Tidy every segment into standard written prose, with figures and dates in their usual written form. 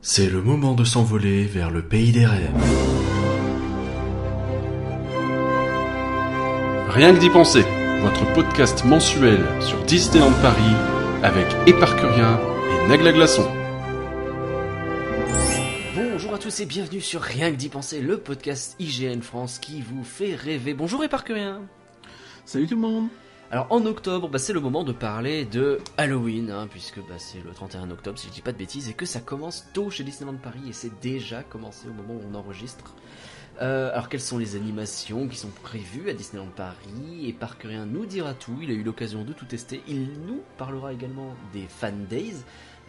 C'est le moment de s'envoler vers le pays des rêves. Rien que d'y penser, votre podcast mensuel sur Disneyland Paris avec Éparcurien et Nagla Glaçon. Bonjour à tous et bienvenue sur Rien que d'y penser, le podcast IGN France qui vous fait rêver. Bonjour Éparcurien. Salut tout le monde. Alors en octobre, c'est le moment de parler de Halloween, puisque c'est le 31 octobre si je dis pas de bêtises, et que ça commence tôt chez Disneyland Paris, et c'est déjà commencé au moment où on enregistre. Alors quelles sont les animations qui sont prévues à Disneyland Paris? Éparcurien nous dira tout, il a eu l'occasion de tout tester. Il nous parlera également des Fan Days,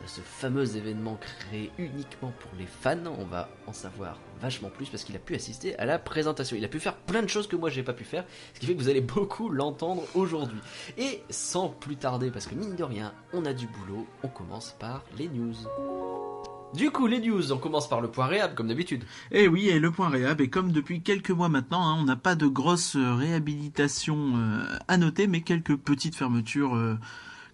ce fameux événement créé uniquement pour les fans. On va en savoir vachement plus parce qu'il a pu assister à la présentation. Il a pu faire plein de choses que moi j'ai pas pu faire, ce qui fait que vous allez beaucoup l'entendre aujourd'hui. Et sans plus tarder, parce que mine de rien, on a du boulot, on commence par les news. Du coup, les news, on commence par le point réhab, comme d'habitude. Et oui, et le point réhab, et comme depuis quelques mois maintenant, on n'a pas de grosse réhabilitation à noter, mais quelques petites fermetures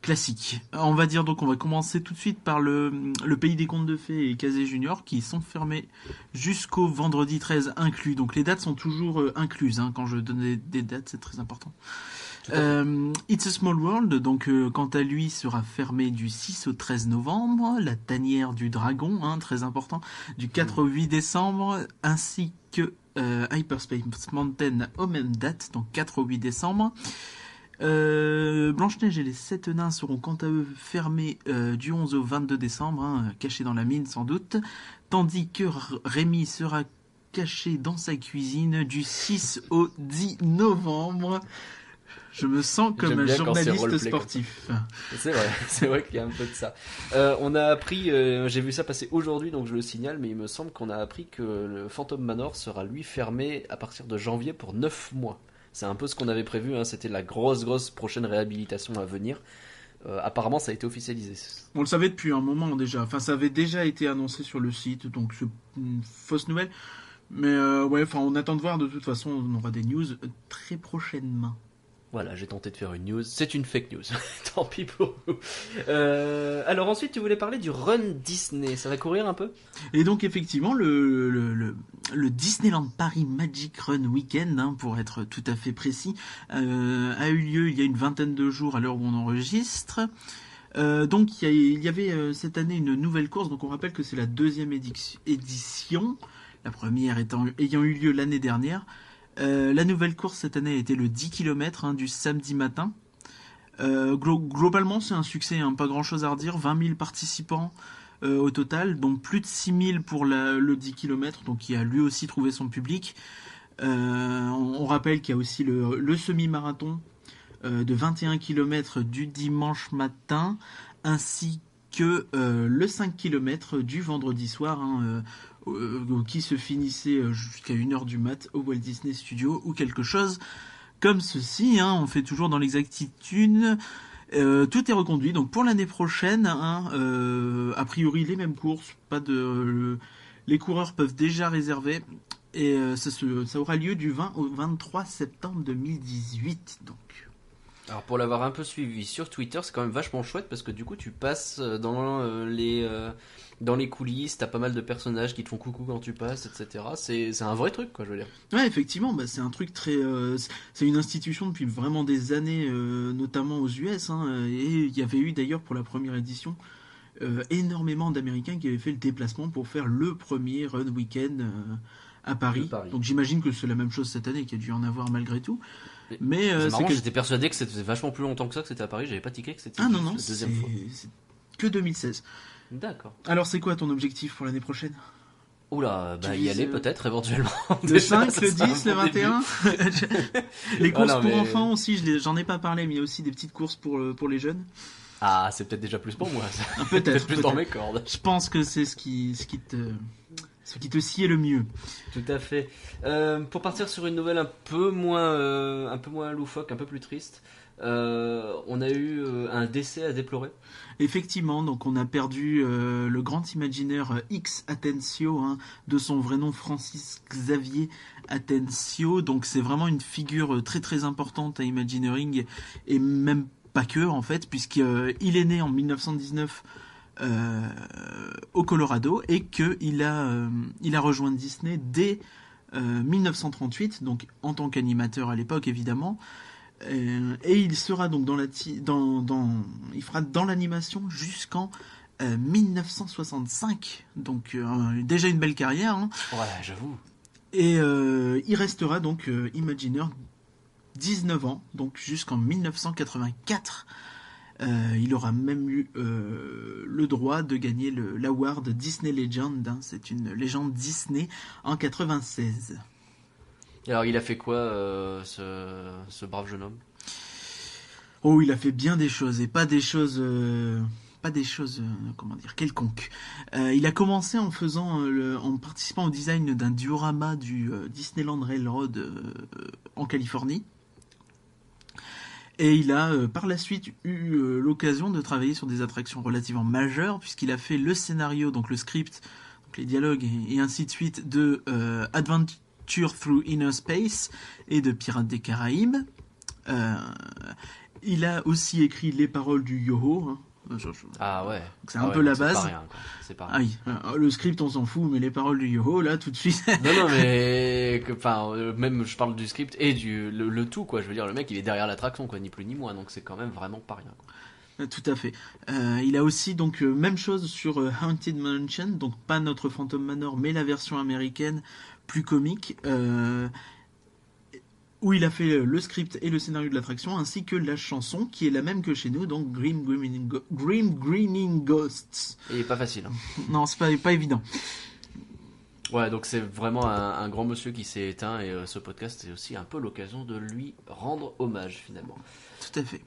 classiques. On va dire donc, on va commencer tout de suite par le Pays des Contes de Fées et Casey Junior, qui sont fermés jusqu'au vendredi 13 inclus. Donc les dates sont toujours incluses, quand je donne des dates, c'est très important. It's a Small World, donc quant à lui, sera fermé du 6 au 13 novembre. La Tanière du Dragon, très important, du 4 au 8 décembre, ainsi que Hyperspace Mountain aux mêmes dates, donc 4 au 8 décembre. Blanche-Neige et les 7 nains seront quant à eux fermés du 11 au 22 décembre, cachés dans la mine sans doute, tandis que Rémi sera caché dans sa cuisine du 6 au 10 novembre. Je me sens comme un journaliste sportif. C'est vrai qu'il y a un peu de ça. On a appris, j'ai vu ça passer aujourd'hui, donc je le signale, mais il me semble qu'on a appris que le Phantom Manor sera lui fermé à partir de janvier pour 9 mois. C'est un peu ce qu'on avait prévu, c'était la grosse prochaine réhabilitation à venir. Apparemment, ça a été officialisé. On le savait depuis un moment déjà. Enfin, ça avait déjà été annoncé sur le site, donc c'est une fausse nouvelle. Mais on attend de voir. De toute façon, on aura des news très prochainement. Voilà, j'ai tenté de faire une news. C'est une fake news. Tant pis pour vous. Alors ensuite, tu voulais parler du Run Disney. Ça va courir un peu ? Et donc effectivement, le Disneyland Paris Magic Run Weekend, pour être tout à fait précis, a eu lieu il y a une vingtaine de jours à l'heure où on enregistre. Donc il y avait cette année une nouvelle course. Donc on rappelle que c'est la deuxième édition. La première ayant eu lieu l'année dernière. La nouvelle course cette année a été le 10 km du samedi matin. Globalement, c'est un succès, pas grand chose à redire. 20 000 participants au total, donc plus de 6 000 pour le 10 km, donc qui a lui aussi trouvé son public. On rappelle qu'il y a aussi le semi-marathon de 21 km du dimanche matin, ainsi que le 5 km du vendredi soir, qui se finissait jusqu'à 1h du mat au Walt Disney Studios ou quelque chose comme ceci. On fait toujours dans l'exactitude. Tout est reconduit. Donc pour l'année prochaine, a priori les mêmes courses. Les coureurs peuvent déjà réserver. Et ça aura lieu du 20 au 23 septembre 2018. Donc. Alors pour l'avoir un peu suivi sur Twitter, c'est quand même vachement chouette parce que du coup tu passes dans les coulisses, t'as pas mal de personnages qui te font coucou quand tu passes, etc. C'est un vrai truc, quoi, je veux dire. Ouais, effectivement, c'est un truc très... c'est une institution depuis vraiment des années, notamment aux US, et il y avait eu d'ailleurs pour la première édition énormément d'Américains qui avaient fait le déplacement pour faire le premier Run Weekend à Paris. Donc j'imagine que c'est la même chose cette année, qu'il y a dû en avoir malgré tout. Mais c'est marrant, j'étais persuadé que c'était vachement plus longtemps que ça, que c'était à Paris, j'avais pas tiqué que c'était la deuxième fois. C'est que 2016. D'accord. Alors c'est quoi ton objectif pour l'année prochaine ? Oula, y aller peut-être éventuellement. Le Déjà, 5, le 10, le 21 Les courses pour enfants aussi, j'en ai pas parlé, mais il y a aussi des petites courses pour les jeunes. Ah, c'est peut-être déjà plus pour moi, ça. Peut-être plus dans mes cordes. Je pense que c'est ce qui te sied le mieux. Tout à fait. Pour partir sur une nouvelle un peu moins loufoque, un peu plus triste, on a eu un décès à déplorer. Effectivement, donc on a perdu le grand imaginaire X Atencio, de son vrai nom Francis Xavier Atencio. Donc c'est vraiment une figure très très importante à Imagineering, et même pas que en fait, puisqu'il est né en 1919 au Colorado et qu'il a rejoint Disney dès 1938, donc en tant qu'animateur à l'époque évidemment. Et il sera donc il fera dans l'animation jusqu'en 1965, donc déjà une belle carrière. Hein. Ouais, j'avoue. Et il restera donc Imagineer 19 ans, donc jusqu'en 1984. Il aura même eu le droit de gagner l'award Disney Legend, hein, c'est une légende Disney, en 96. Alors, il a fait quoi, ce brave jeune homme? Oh, il a fait bien des choses, et pas des choses comment dire, quelconques. Il a commencé en participant au design d'un diorama du Disneyland Railroad en Californie. Et il a par la suite eu l'occasion de travailler sur des attractions relativement majeures, puisqu'il a fait le scénario, donc le script, donc les dialogues et ainsi de suite de Adventure Through Inner Space et de Pirates des Caraïbes. Il a aussi écrit les paroles du Yo-Ho. Hein. Ah ouais. C'est un peu la base. C'est pas rien, quoi. C'est pas rien. Ah oui, le script on s'en fout, mais les paroles du Yo-Ho, là, tout de suite. Non, mais même je parle du script et le tout, quoi. Je veux dire, le mec, il est derrière l'attraction, quoi, ni plus ni moins, donc c'est quand même vraiment pas rien, quoi. Tout à fait. Il a aussi donc même chose sur Haunted Mansion, donc pas notre Phantom Manor, mais la version américaine plus comique, où il a fait le script et le scénario de l'attraction, ainsi que la chanson, qui est la même que chez nous, donc Grim Greening Ghosts. Et pas facile. Hein. Non, c'est pas évident. Ouais, donc c'est vraiment un grand monsieur qui s'est éteint, et ce podcast c'est aussi un peu l'occasion de lui rendre hommage, finalement. Tout à fait.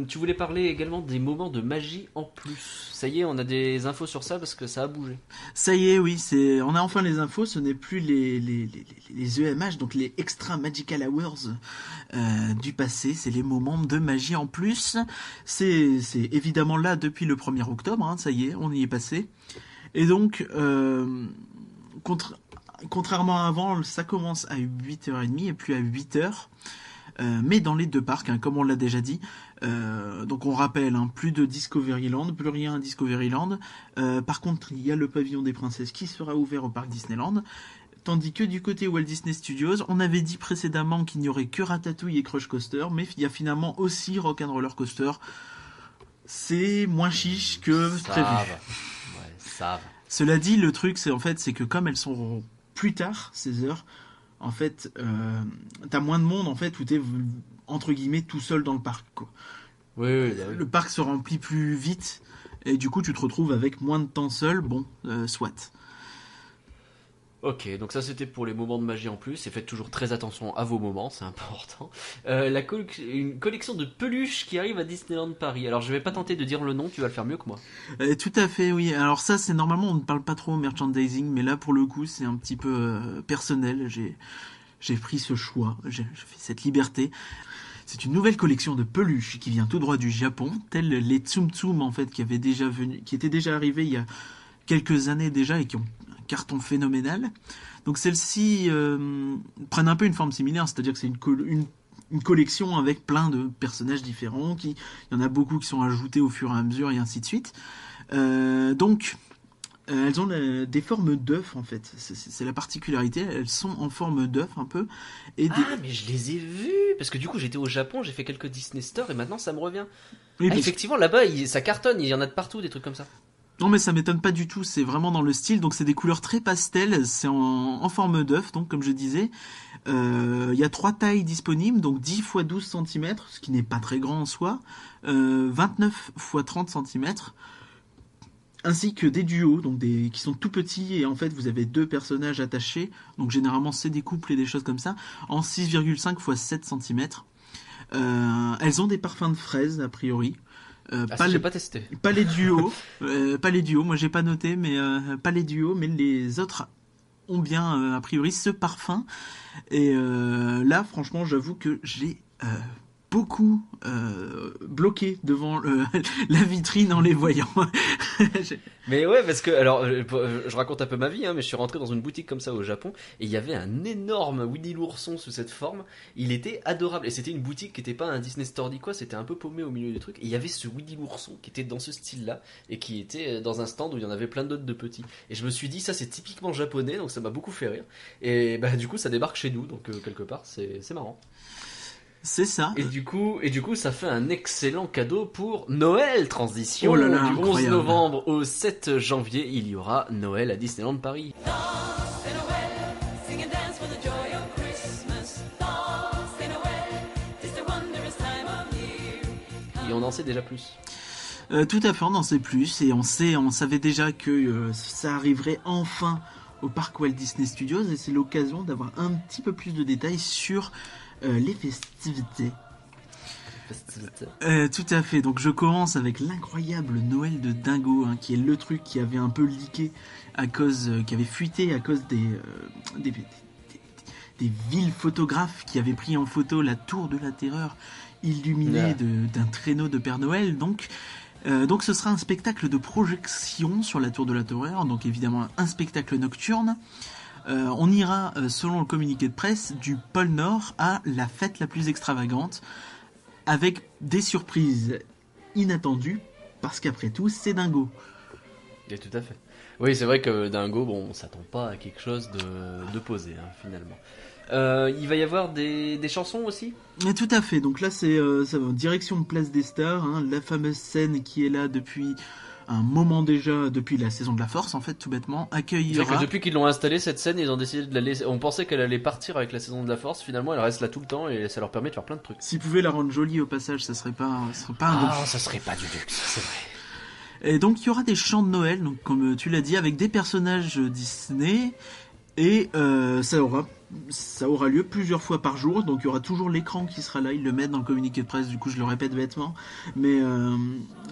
Tu voulais parler également des moments de magie en plus. Ça y est, on a des infos sur ça parce que ça a bougé. Ça y est, oui, on a enfin les infos. Ce n'est plus les EMH, donc les Extra Magical Hours du passé. C'est les moments de magie en plus. C'est évidemment là depuis le 1er octobre. Hein, ça y est, on y est passé. Et donc, contrairement à avant, ça commence à 8h30 et plus à 8h. Mais dans les deux parcs, hein, comme on l'a déjà dit. Donc on rappelle, hein, plus de Discoveryland, plus rien à Discoveryland. Par contre, il y a le pavillon des princesses qui sera ouvert au parc Disneyland. Tandis que du côté Walt Disney Studios, on avait dit précédemment qu'il n'y aurait que Ratatouille et Crush Coaster, mais il y a finalement aussi Rock'n'Roller Coaster. C'est moins chiche que prévu. Ouais, ça va. Cela dit, le truc, c'est que comme elles sont plus tard, 16h, en fait, t'as moins de monde, en fait, où t'es, entre guillemets, tout seul dans le parc, quoi. Oui. Le parc se remplit plus vite, et du coup, tu te retrouves avec moins de temps seul, soit. Ok, donc ça c'était pour les moments de magie en plus, et faites toujours très attention à vos moments, c'est important. Une collection de peluches qui arrive à Disneyland Paris. Alors je vais pas tenter de dire le nom, tu vas le faire mieux que moi. Tout à fait, oui. Alors ça, c'est normalement, on ne parle pas trop merchandising, mais là pour le coup, c'est un petit peu personnel. J'ai pris ce choix, j'ai fait cette liberté. C'est une nouvelle collection de peluches qui vient tout droit du Japon, telles les Tsum Tsum en fait, qui étaient déjà arrivés il y a quelques années déjà et qui ont carton phénoménal. Donc celles-ci prennent un peu une forme similaire, c'est-à-dire que c'est une collection avec plein de personnages différents, il y en a beaucoup qui sont ajoutés au fur et à mesure et ainsi de suite. Donc elles ont des formes d'œufs en fait, c'est la particularité, elles sont en forme d'œufs un peu. Ah mais je les ai vues, parce que du coup j'étais au Japon, j'ai fait quelques Disney Store et maintenant ça me revient. Oui, effectivement là-bas ça cartonne, il y en a de partout des trucs comme ça. Non mais ça m'étonne pas du tout, c'est vraiment dans le style, donc c'est des couleurs très pastel, c'est en forme d'œuf, donc comme je disais. Il y a 3 tailles disponibles, donc 10 x 12 cm, ce qui n'est pas très grand en soi, 29 x 30 cm, ainsi que des duos, donc qui sont tout petits, et en fait vous avez 2 personnages attachés, donc généralement c'est des couples et des choses comme ça, en 6,5 x 7 cm. Elles ont des parfums de fraises a priori. J'ai pas testé. Pas les duos, moi j'ai pas noté, mais pas les duos, mais les autres ont bien a priori ce parfum. Et là, franchement, j'avoue que j'ai beaucoup bloqué devant la vitrine en les voyant. Mais ouais, parce que, alors, je raconte un peu ma vie, hein, mais je suis rentré dans une boutique comme ça au Japon, et il y avait un énorme Winnie l'ourson sous cette forme. Il était adorable, et c'était une boutique qui était pas un Disney Store ni quoi, c'était un peu paumé au milieu du truc, et il y avait ce Winnie l'ourson qui était dans ce style-là, et qui était dans un stand où il y en avait plein d'autres de petits. Et je me suis dit, ça c'est typiquement japonais, donc ça m'a beaucoup fait rire. Et bah, du coup, ça débarque chez nous, donc quelque part, c'est marrant. C'est ça. Et du coup, ça fait un excellent cadeau pour Noël. Transition Oh là là, du 11 incroyable. novembre au 7 janvier, il y aura Noël à Disneyland Paris. Et on en sait déjà plus. Tout à fait, on en sait plus et on savait déjà que ça arriverait enfin au parc Walt Disney Studios et c'est l'occasion d'avoir un petit peu plus de détails sur les festivités. Tout à fait, donc je commence avec l'incroyable Noël de Dingo, hein, qui est le truc qui avait un peu leaké à cause, qui avait fuité à cause des villes photographes qui avaient pris en photo la tour de la terreur illuminée d'un traîneau de Père Noël. Donc ce sera un spectacle de projection sur la tour de la terreur, donc évidemment un spectacle nocturne. On ira, selon le communiqué de presse, du pôle Nord à la fête la plus extravagante, avec des surprises inattendues, parce qu'après tout, c'est Dingo. Et tout à fait. Oui, c'est vrai que Dingo, bon, on s'attend pas à quelque chose de posé, hein, finalement. Il va y avoir des chansons aussi ? Mais tout à fait, donc là c'est direction Place des Stars, hein, la fameuse scène qui est là depuis un moment déjà, depuis la saison de la Force en fait, tout bêtement, accueillera... C'est que depuis qu'ils l'ont installée cette scène, ils ont décidé de la laisser... On pensait qu'elle allait partir avec la saison de la Force, finalement elle reste là tout le temps et ça leur permet de faire plein de trucs. S'ils pouvaient la rendre jolie au passage, ça serait pas un luxe. Ça serait pas du luxe, c'est vrai. Et donc il y aura des chants de Noël, donc comme tu l'as dit, avec des personnages Disney, et ça aura lieu plusieurs fois par jour, donc il y aura toujours l'écran qui sera là, ils le mettent dans le communiqué de presse, du coup je le répète bêtement, mais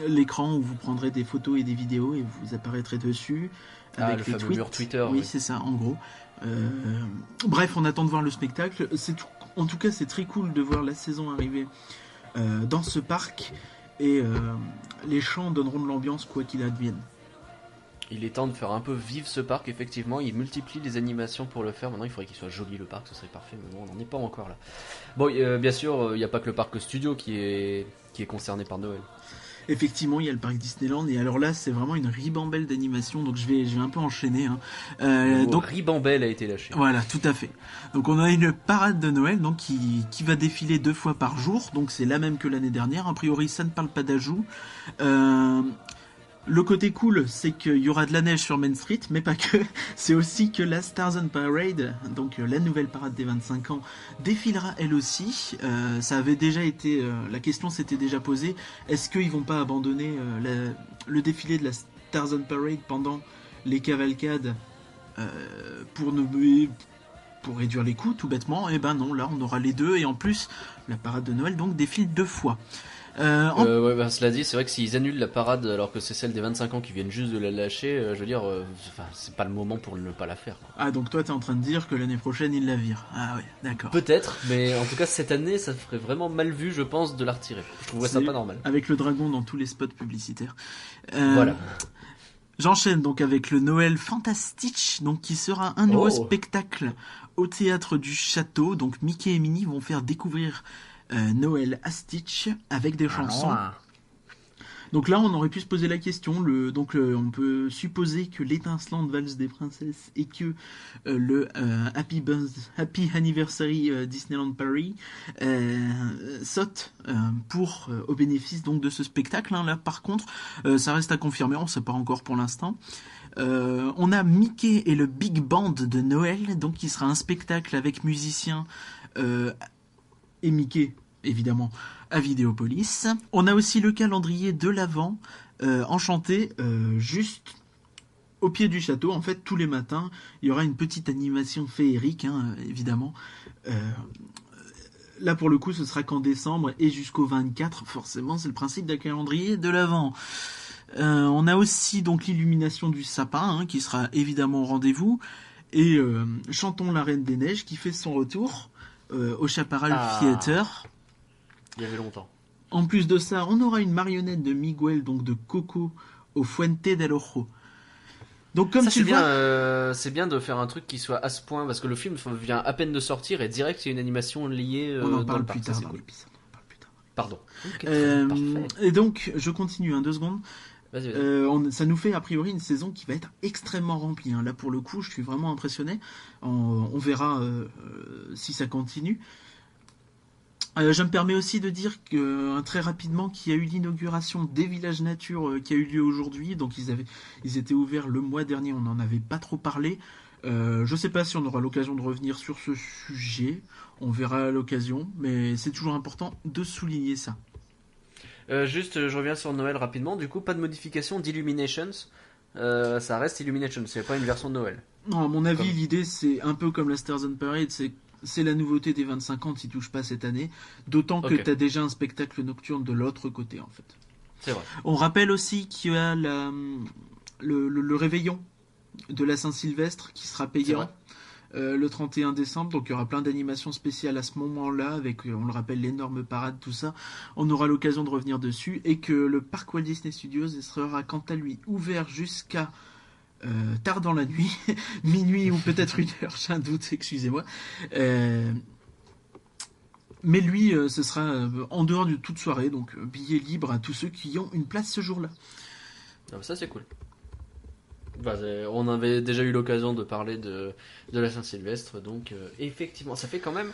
l'écran où vous prendrez des photos et des vidéos et vous apparaîtrez dessus avec le les fameux mur Twitter. Oui, c'est ça, en gros. Bref, on attend de voir le spectacle. En tout cas, c'est très cool de voir la saison arriver dans ce parc, et les chants donneront de l'ambiance quoi qu'il advienne. Il est temps de faire un peu vivre ce parc, effectivement. Il multiplie les animations pour le faire. Maintenant, il faudrait qu'il soit joli le parc, ce serait parfait, mais bon, on n'en est pas encore là. Bon, bien sûr, il n'y a pas que le parc studio qui est concerné par Noël. Effectivement, il y a le parc Disneyland, et alors là, c'est vraiment une ribambelle d'animation, donc je vais un peu enchaîner. Hein. Donc ribambelle a été lâché. Voilà, tout à fait. Donc on a une parade de Noël donc qui va défiler 2 fois par jour, donc c'est la même que l'année dernière. A priori, ça ne parle pas d'ajout. Le côté cool, c'est qu'il y aura de la neige sur Main Street, mais pas que. C'est aussi que la Stars on Parade, donc la nouvelle parade des 25 ans, défilera elle aussi. Ça avait déjà été, la question s'était déjà posée. Est-ce qu'ils vont pas abandonner le défilé de la Stars on Parade pendant les cavalcades pour réduire les coûts, tout bêtement? Et ben non, là on aura les deux, et en plus la parade de Noël donc défile 2 fois. Cela dit, c'est vrai que s'ils annulent la parade alors que c'est celle des 25 ans qui viennent juste de la lâcher, je veux dire, c'est pas le moment pour ne pas la faire, quoi. Ah, donc toi t'es en train de dire que l'année prochaine ils la virent. Ah ouais, d'accord. Peut-être, mais en tout cas cette année ça ferait vraiment mal vu, je pense, de la retirer. Je trouverais ça pas normal. Avec le dragon dans tous les spots publicitaires. Voilà. J'enchaîne donc avec le Noël Fantastic, donc qui sera un nouveau spectacle au théâtre du château. Donc Mickey et Minnie vont faire découvrir Noël à Stitch avec des chansons. Donc là, on aurait pu se poser la question. On peut supposer que l'étincelante valse des princesses et que le Happy Anniversary Disneyland Paris saute au bénéfice donc de ce spectacle. Hein. Là, par contre, ça reste à confirmer. On ne sait pas encore pour l'instant. On a Mickey et le Big Band de Noël, donc qui sera un spectacle avec musiciens et Mickey, évidemment, à Vidéopolis. On a aussi le calendrier de l'Avent enchanté juste au pied du château. En fait, tous les matins, il y aura une petite animation féerique, hein, évidemment. Là, pour le coup, ce sera qu'en décembre et jusqu'au 24. Forcément, c'est le principe d'un calendrier de l'Avent. On a aussi donc l'illumination du sapin, hein, qui sera évidemment au rendez-vous. Et Chantons la Reine des Neiges, qui fait son retour au Chaparral Theater. Il y avait longtemps. En plus de ça, on aura une marionnette de Miguel, donc de Coco, au Fuente del Ojo. Donc comme ça, tu le vois, c'est bien de faire un truc qui soit à ce point, parce que le film vient à peine de sortir et direct il y a une animation liée on en dans parle le plus parc. tard Ça, c'est dans cool. l'épisode. On en parle plus tard. Pardon. Ok, parfait. Et donc, je continue, 2 secondes. Vas-y. Ça nous fait a priori une saison qui va être extrêmement remplie. Là, pour le coup, je suis vraiment impressionné. On verra si ça continue. Je me permets aussi de dire que très rapidement qu'il y a eu l'inauguration des villages nature qui a eu lieu aujourd'hui. Donc ils étaient ouverts le mois dernier, on n'en avait pas trop parlé. Je ne sais pas si on aura l'occasion de revenir sur ce sujet. On verra à l'occasion, mais c'est toujours important de souligner ça. Juste, je reviens sur Noël rapidement. Du coup, pas de modification d'Illuminations. Ça reste Illuminations, c'est pas une version de Noël. Non, à mon avis, l'idée c'est un peu comme la Stars on Parade, c'est la nouveauté des 25 ans qui touche pas cette année. D'autant que tu as déjà un spectacle nocturne de l'autre côté en fait. C'est vrai. On rappelle aussi qu'il y a le réveillon de la Saint-Sylvestre qui sera payant le 31 décembre. Donc il y aura plein d'animations spéciales à ce moment-là avec, on le rappelle, l'énorme parade, tout ça. On aura l'occasion de revenir dessus. Et que le parc Walt Disney Studios sera quant à lui ouvert jusqu'à tard dans la nuit, minuit ou peut-être 1h, j'ai un doute, excusez-moi. Mais lui, ce sera en dehors de toute soirée, donc billet libre à tous ceux qui ont une place ce jour-là. Ah, ça c'est cool. On avait déjà eu l'occasion de parler de la Saint-Sylvestre, donc effectivement, ça fait quand même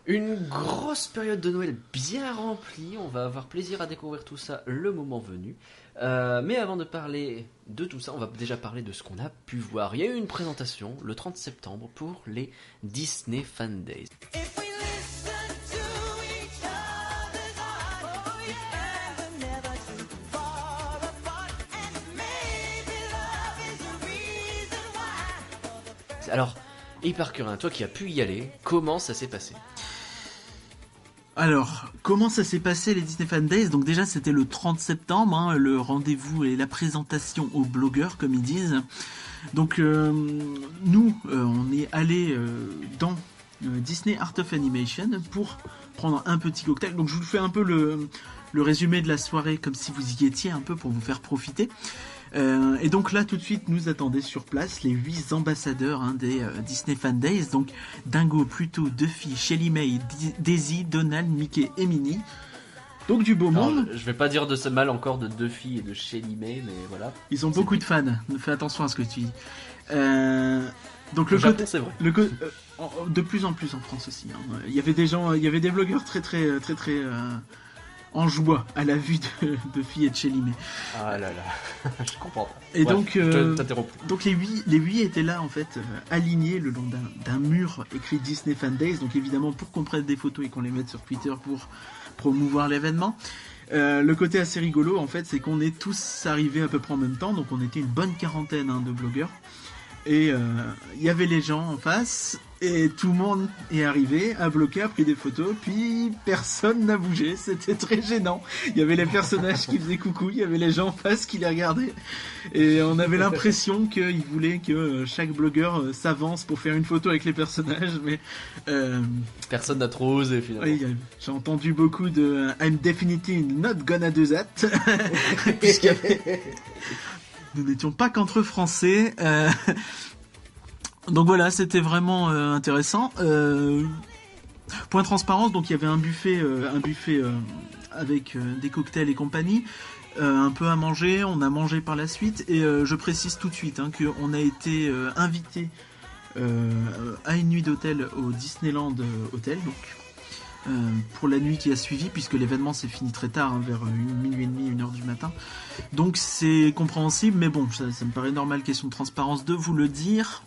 une grosse période de Noël bien remplie. On va avoir plaisir à découvrir tout ça le moment venu. Mais avant de parler de tout ça, on va déjà parler de ce qu'on a pu voir. Il y a eu une présentation le 30 septembre pour les Disney Fan Days. Alors, Hypercurin, toi qui as pu y aller, comment ça s'est passé ? Alors, comment ça s'est passé les Disney Fan Days ? Donc déjà, c'était le 30 septembre, le rendez-vous et la présentation aux blogueurs, comme ils disent. Donc, nous, on est allés dans Disney Art of Animation pour prendre un petit cocktail. Donc, je vous fais un peu le résumé de la soirée, comme si vous y étiez un peu pour vous faire profiter. Et donc là, tout de suite, nous attendaient sur place les 8 ambassadeurs des Disney Fan Days. Donc Dingo, Pluto, Duffy, Shelly May, Daisy, Donald, Mickey et Minnie. Donc du beau monde. Je vais pas dire de ce mal encore de Duffy et de Shelly May, mais voilà. Ils ont beaucoup de fans. Fais attention à ce que tu dis. Donc le Japon, c'est vrai. De plus en plus en France aussi. Il y avait des gens, il y avait des blogueurs très en joie à la vue de Duffy et de Shelly May. Ah là là, je comprends pas. Et bref, donc les 8 étaient là en fait alignés le long d'un mur écrit Disney Fan Days. Donc évidemment pour qu'on prenne des photos et qu'on les mette sur Twitter pour promouvoir l'événement. Le côté assez rigolo en fait, c'est qu'on est tous arrivés à peu près en même temps. Donc on était une bonne quarantaine de blogueurs. Et il y avait les gens en face et tout le monde est arrivé, a bloqué, a pris des photos, puis personne n'a bougé, c'était très gênant. Il y avait les personnages qui faisaient coucou, il y avait les gens en face qui les regardaient et on avait l'impression qu'ils voulaient que chaque blogueur s'avance pour faire une photo avec les personnages, mais personne n'a trop osé finalement. Oui, j'ai entendu beaucoup de I'm definitely not gonna do that nous n'étions pas qu'entre Français. Donc voilà, c'était vraiment intéressant. Point transparence, donc il y avait un buffet avec des cocktails et compagnie, un peu à manger. On a mangé par la suite et je précise tout de suite qu'on a été invité à une nuit d'hôtel au Disneyland Hotel, donc pour la nuit qui a suivi, puisque l'événement s'est fini très tard, vers minuit et demi, 1h du matin. Donc c'est compréhensible, mais bon, ça me paraît normal, question de transparence, de vous le dire.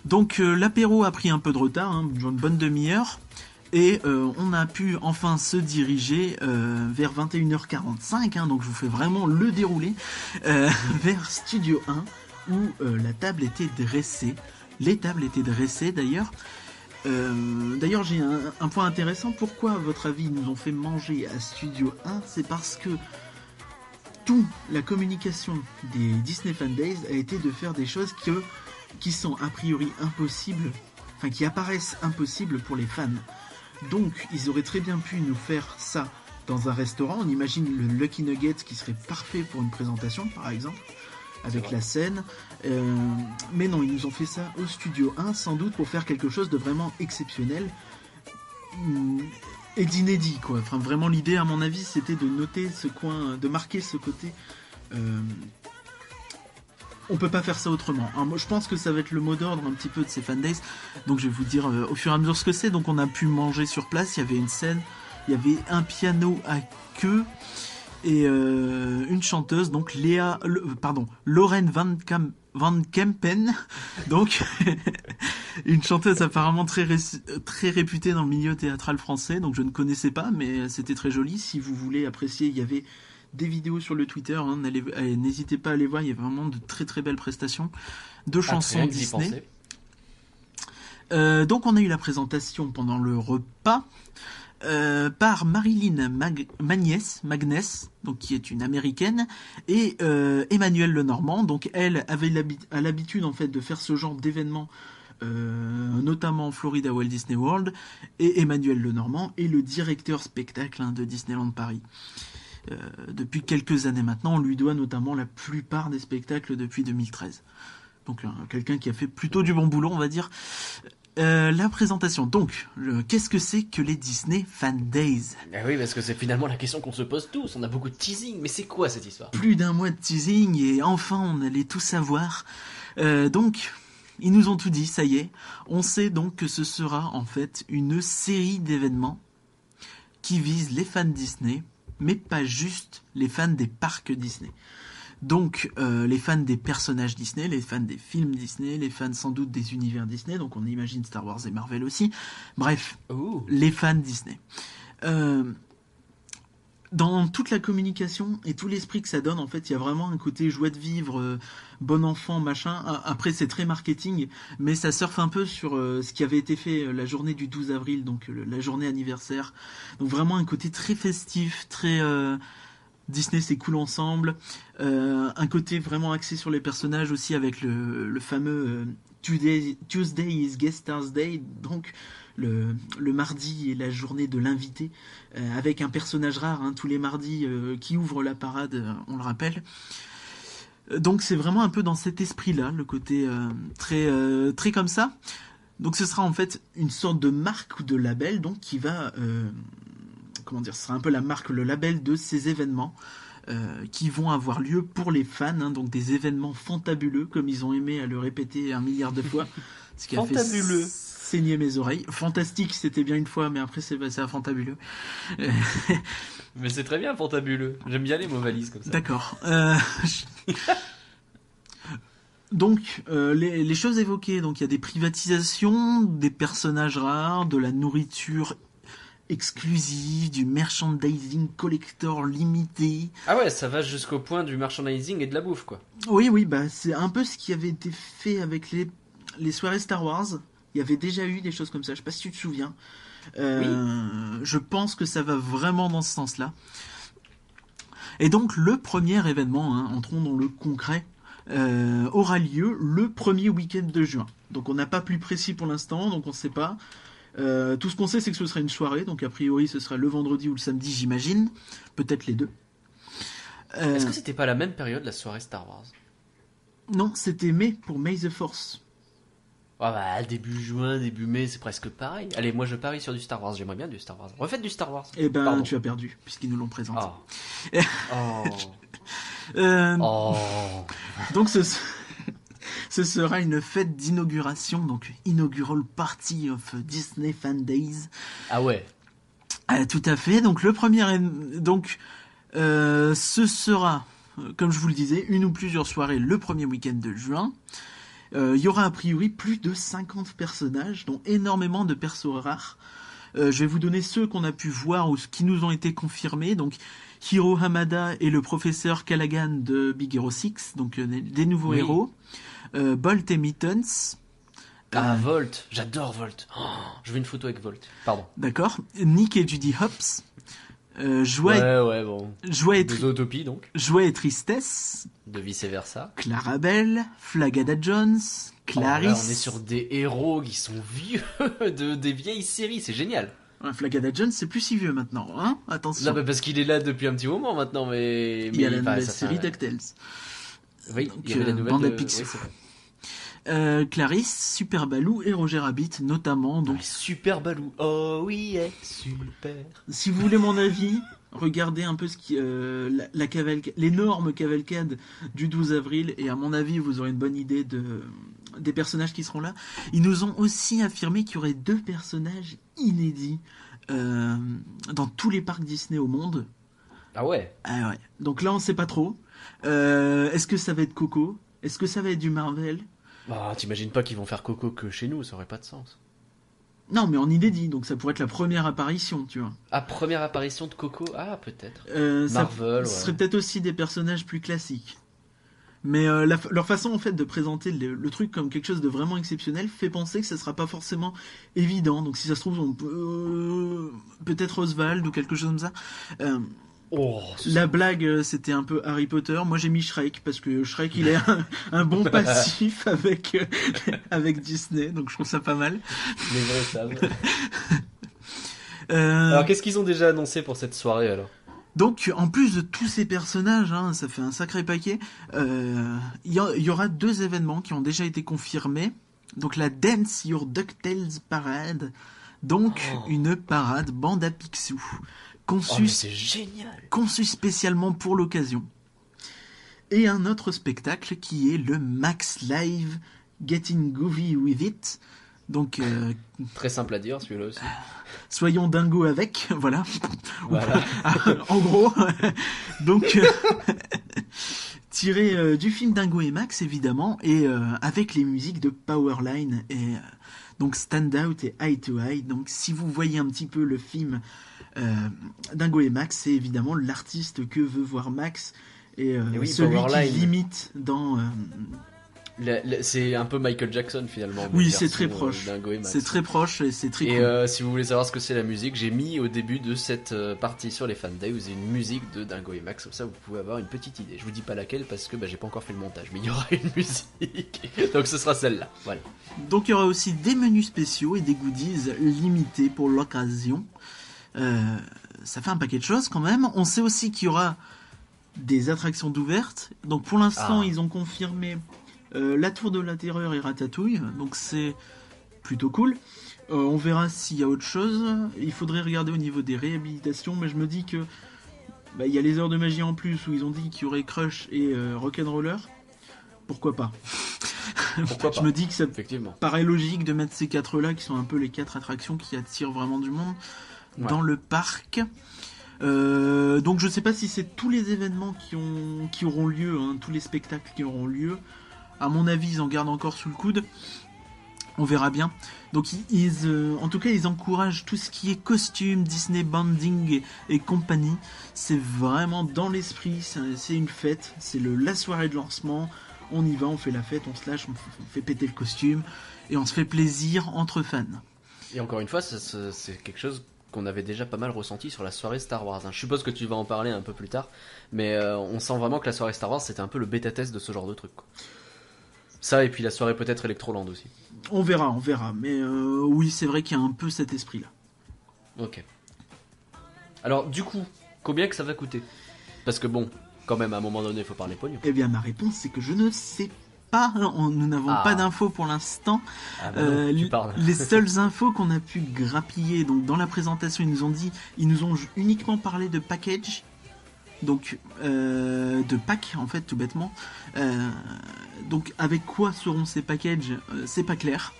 Donc l'apéro a pris un peu de retard, une bonne demi-heure, et on a pu enfin se diriger vers 21h45, donc je vous fais vraiment le déroulé, vers Studio 1, où la table était dressée. Les tables étaient dressées d'ailleurs. D'ailleurs j'ai un point intéressant. Pourquoi à votre avis ils nous ont fait manger à Studio 1? C'est parce que toute la communication des Disney Fan Days a été de faire des choses qui sont a priori impossibles, enfin qui apparaissent impossibles pour les fans. Donc, ils auraient très bien pu nous faire ça dans un restaurant. On imagine le Lucky Nugget qui serait parfait pour une présentation, par exemple, avec la scène. Mais non, ils nous ont fait ça au Studio 1, sans doute pour faire quelque chose de vraiment exceptionnel et d'inédit, quoi. Enfin, vraiment, l'idée, à mon avis, c'était de noter ce coin, de marquer ce côté. On peut pas faire ça autrement. Alors, moi, je pense que ça va être le mot d'ordre un petit peu de ces fan days. Donc, je vais vous dire au fur et à mesure ce que c'est. Donc, on a pu manger sur place. Il y avait une scène, il y avait un piano à queue et une chanteuse. Donc, Lauren Van Kempen. Donc, une chanteuse apparemment très réputée dans le milieu théâtral français. Donc, je ne connaissais pas, mais c'était très joli. Si vous voulez apprécier, il y avait des vidéos sur le Twitter, hein, n'hésitez pas à aller voir, il y a vraiment de très très belles prestations de chansons Disney. Donc on a eu la présentation pendant le repas par Marilyn Magness, donc qui est une américaine, et Emmanuel Lenormand. Donc elle avait l'habitude en fait de faire ce genre d'événements, notamment en Floride à Walt Disney World, et Emmanuel Lenormand est le directeur spectacle de Disneyland Paris. Depuis quelques années maintenant, on lui doit notamment la plupart des spectacles depuis 2013. Donc quelqu'un qui a fait plutôt du bon boulot, on va dire. La présentation. Donc, qu'est-ce que c'est que les Disney Fan Days ? Oui, parce que c'est finalement la question qu'on se pose tous. On a beaucoup de teasing, mais c'est quoi cette histoire ? Plus d'un mois de teasing et enfin on allait tout savoir. Donc, ils nous ont tout dit, ça y est. On sait donc que ce sera en fait une série d'événements qui visent les fans Disney, mais pas juste les fans des parcs Disney. Donc les fans des personnages Disney, les fans des films Disney, les fans sans doute des univers Disney, donc on imagine Star Wars et Marvel aussi. Bref, les fans Disney. Dans toute la communication et tout l'esprit que ça donne, en fait, il y a vraiment un côté joie de vivre, bon enfant, machin. Après, c'est très marketing, mais ça surfe un peu sur ce qui avait été fait la journée du 12 avril, donc la journée anniversaire. Donc vraiment un côté très festif, très Disney, c'est cool ensemble. Un côté vraiment axé sur les personnages aussi, avec le fameux Tuesday is Guest Stars Day, donc le mardi est la journée de l'invité, avec un personnage rare, tous les mardis, qui ouvre la parade, on le rappelle. Donc c'est vraiment un peu dans cet esprit-là, le côté très comme ça. Donc ce sera en fait une sorte de marque ou de label, donc qui va, ce sera un peu la marque, le label de ces événements qui vont avoir lieu pour les fans, donc des événements fantabuleux, comme ils ont aimé à le répéter 1 milliard de fois. Ce qui a fantabuleux. Fait saigner mes oreilles. Fantastique, c'était bien une fois, mais après c'est passé à fantabuleux. Mais c'est très bien fantabuleux. J'aime bien les mots valises comme ça. D'accord. Donc, les choses évoquées, donc il y a des privatisations, des personnages rares, de la nourriture exclusive, du merchandising collector limité. Ah ouais, ça va jusqu'au point du merchandising et de la bouffe, quoi. Oui, bah c'est un peu ce qui avait été fait avec les soirées Star Wars. Il y avait déjà eu des choses comme ça, je sais pas si tu te souviens. Oui. Je pense que ça va vraiment dans ce sens-là. Et donc le premier événement, entrons dans le concret, aura lieu le premier week-end de juin. Donc on n'a pas plus précis pour l'instant, donc on ne sait pas. Tout ce qu'on sait, c'est que ce sera une soirée, donc a priori ce sera le vendredi ou le samedi, j'imagine. Peut-être les deux. Est-ce que c'était pas la même période, la soirée Star Wars ? Non, c'était mai pour May the Force. Ah bah, début juin, début mai, c'est presque pareil. Allez, moi je parie sur du Star Wars, j'aimerais bien du Star Wars. Refaites du Star Wars. Eh ben, pardon. tu as perdu, puisqu'ils nous l'ont présenté. Donc ce sera une fête d'inauguration, donc Inaugural Party of Disney Fan Days. Ah ouais. Tout à fait, donc le premier... Donc ce sera, comme je vous le disais, une ou plusieurs soirées le premier week-end de juin. Il y aura a priori plus de 50 personnages, dont énormément de persos rares. Je vais vous donner ceux qu'on a pu voir ou qui nous ont été confirmés. Donc Hiro Hamada et le professeur Callaghan de Big Hero 6, donc des nouveaux héros. Bolt et Mittens. Volt, j'adore Volt. Oh, je veux une photo avec Volt. Pardon. D'accord. Nick et Judy Hopps. Joie et Zootopie, donc. Joie et Tristesse. De vice-versa. Clarabelle, Flagada Jones, Clarisse. Là, on est sur des héros qui sont vieux, des vieilles séries, c'est génial. Flagada Jones, c'est plus si vieux maintenant, hein. Attention. Là, parce qu'il est là depuis un petit moment maintenant, mais Il y a la enfin, nouvelle ça série fait- DuckTales. Oui, Donc, il y avait la nouvelle bande à de... Picsou. oui, c'est vrai. Clarisse, Super Balou et Roger Rabbit notamment. Donc Ah, super Balou. Oh oui, super. si vous voulez mon avis, regardez un peu l'énorme cavalcade du 12 avril et à mon avis vous aurez une bonne idée des personnages qui seront là. Ils nous ont aussi affirmé qu'il y aurait 2 personnages inédits dans tous les parcs Disney au monde. Ah ouais. Ah ouais. Donc là on sait pas trop. Est-ce que ça va être Coco? Est-ce que ça va être du Marvel? Bah, t'imagines pas qu'ils vont faire Coco que chez nous, ça aurait pas de sens. Non, mais en inédit, donc ça pourrait être la première apparition, tu vois. Ah, première apparition de Coco? Ah, peut-être. Ça Marvel, ouais. serait peut-être aussi des personnages plus classiques. Mais leur façon en fait de présenter le truc comme quelque chose de vraiment exceptionnel fait penser que ça sera pas forcément évident. Donc si ça se trouve, on peut peut-être Oswald ou quelque chose comme ça. Oh, La blague, c'était un peu Harry Potter. Moi, j'ai mis Shrek parce que Shrek, il est un bon passif avec Disney, donc je trouve ça pas mal. les vrais savent. Alors, qu'est-ce qu'ils ont déjà annoncé pour cette soirée alors? Donc, en plus de tous ces personnages, hein, ça fait un sacré paquet. Il y aura 2 événements qui ont déjà été confirmés. Donc, la Dance Your DuckTales Parade. Donc, une parade bande à Picsou. Oh, mais c'est génial! Conçu spécialement pour l'occasion. Et un autre spectacle qui est le Max Live Getting Goofy With It. Donc, Très simple à dire celui-là aussi. soyons dingos avec, voilà. Voilà. En gros. Donc, tiré du film Dingo et Max, évidemment, et avec les musiques de Powerline et donc Stand Out et Eye to Eye. Donc, si vous voyez un petit peu le film Dingo et Max, c'est évidemment l'artiste que veut voir Max et oui, celui Powerline. qui limite dans... C'est un peu Michael Jackson finalement. Oui, mais c'est très version, proche. Dingo et Max. C'est très proche et c'est très Et cool. si vous voulez savoir ce que c'est la musique, j'ai mis au début de cette partie sur les Fan Day, vous avez une musique de Dingo et Max, comme ça vous pouvez avoir une petite idée. Je vous dis pas laquelle parce que j'ai pas encore fait le montage, mais il y aura une musique. Donc ce sera celle-là. Voilà. Donc il y aura aussi des menus spéciaux et des goodies limités pour l'occasion. Ça fait un paquet de choses quand même. On sait aussi qu'il y aura des attractions d'ouvertes. Donc pour l'instant, ils ont confirmé la Tour de la Terreur et Ratatouille. Donc c'est plutôt cool. On verra s'il y a autre chose. Il faudrait regarder au niveau des réhabilitations, mais je me dis que il y a les heures de magie en plus où ils ont dit qu'il y aurait Crush et Rock'n'Roller. Pourquoi pas? Pourquoi pas? Je me dis que ça Effectivement. paraît logique de mettre ces 4 là qui sont un peu les 4 attractions qui attirent vraiment du monde dans le parc. Donc je sais pas si c'est tous les événements qui auront lieu, hein, tous les spectacles qui auront lieu. À mon avis, ils en gardent encore sous le coude. On verra bien. Donc en tout cas, ils encouragent tout ce qui est costume, Disney Banding et compagnie. C'est vraiment dans l'esprit, c'est une fête, c'est la soirée de lancement. On y va, on fait la fête, on se lâche, on fait péter le costume et on se fait plaisir entre fans. Et encore une fois, c'est quelque chose qu'on avait déjà pas mal ressenti sur la soirée Star Wars. Je suppose que tu vas en parler un peu plus tard, mais on sent vraiment que la soirée Star Wars c'était un peu le bêta-test de ce genre de truc, quoi. Ça et puis la soirée peut-être Electroland aussi. On verra. Mais oui, c'est vrai qu'il y a un peu cet esprit-là. Ok. Alors du coup, combien que ça va coûter? Parce que bon, quand même à un moment donné, il faut parler pognon. Eh bien, ma réponse, c'est que je ne sais pas. Nous n'avons pas d'infos pour l'instant. Ah bah non, tu parles. Les seules infos qu'on a pu grappiller, donc dans la présentation, ils nous ont uniquement parlé de package. Donc, de pack, en fait, tout bêtement. Donc, avec quoi seront ces packages? C'est pas clair.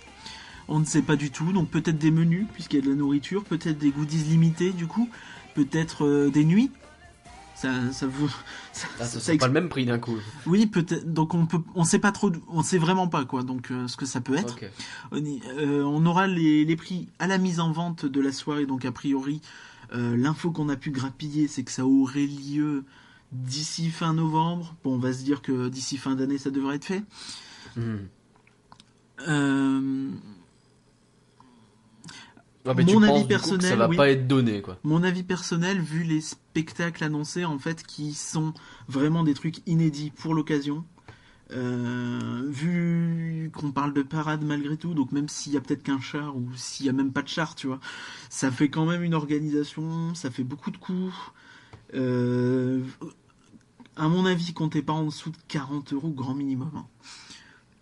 On ne sait pas du tout. Donc, peut-être des menus, puisqu'il y a de la nourriture. Peut-être des goodies limités, du coup. Peut-être des nuits. Ça C'est pas le même prix d'un coup. Oui, peut-être. Donc, on sait pas trop. On sait vraiment pas, quoi. Donc, ce que ça peut être. Okay. On aura les prix à la mise en vente de la soirée. Donc, a priori, l'info qu'on a pu grappiller, c'est que ça aurait lieu d'ici fin novembre. Bon, on va se dire que d'ici fin d'année, ça devrait être fait. Mon avis personnel, ça va pas être donné, quoi. Mon avis personnel, vu les spectacles annoncés, en fait, qui sont vraiment des trucs inédits pour l'occasion, vu qu'on parle de parade malgré tout, donc même s'il y a peut-être qu'un char ou s'il y a même pas de char, tu vois, ça fait quand même une organisation, ça fait beaucoup de coûts. À mon avis, comptez pas en dessous de 40 € grand minimum. Hein.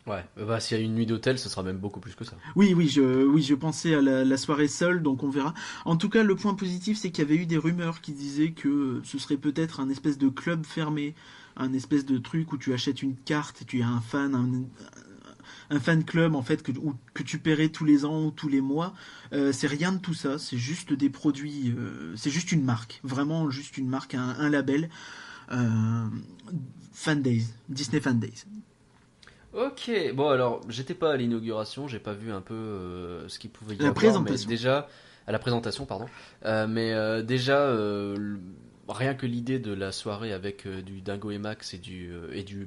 Ouais, bah s'il y a une nuit d'hôtel, ce sera même beaucoup plus que ça. Oui, je pensais à la soirée seule, donc on verra. En tout cas, le point positif, c'est qu'il y avait eu des rumeurs qui disaient que ce serait peut-être un espèce de club fermé, un espèce de truc où tu achètes une carte et tu as un fan club en fait que tu paierais tous les ans ou tous les mois. C'est rien de tout ça, c'est juste des produits, c'est juste une marque, vraiment juste une marque, un label. Fan Days, Disney Fan Days. Ok, bon alors, j'étais pas à l'inauguration, j'ai pas vu un peu ce qu'il pouvait y avoir. Présentation. Mais déjà, à la présentation, pardon. Rien que l'idée de la soirée avec du Dingo et Max et du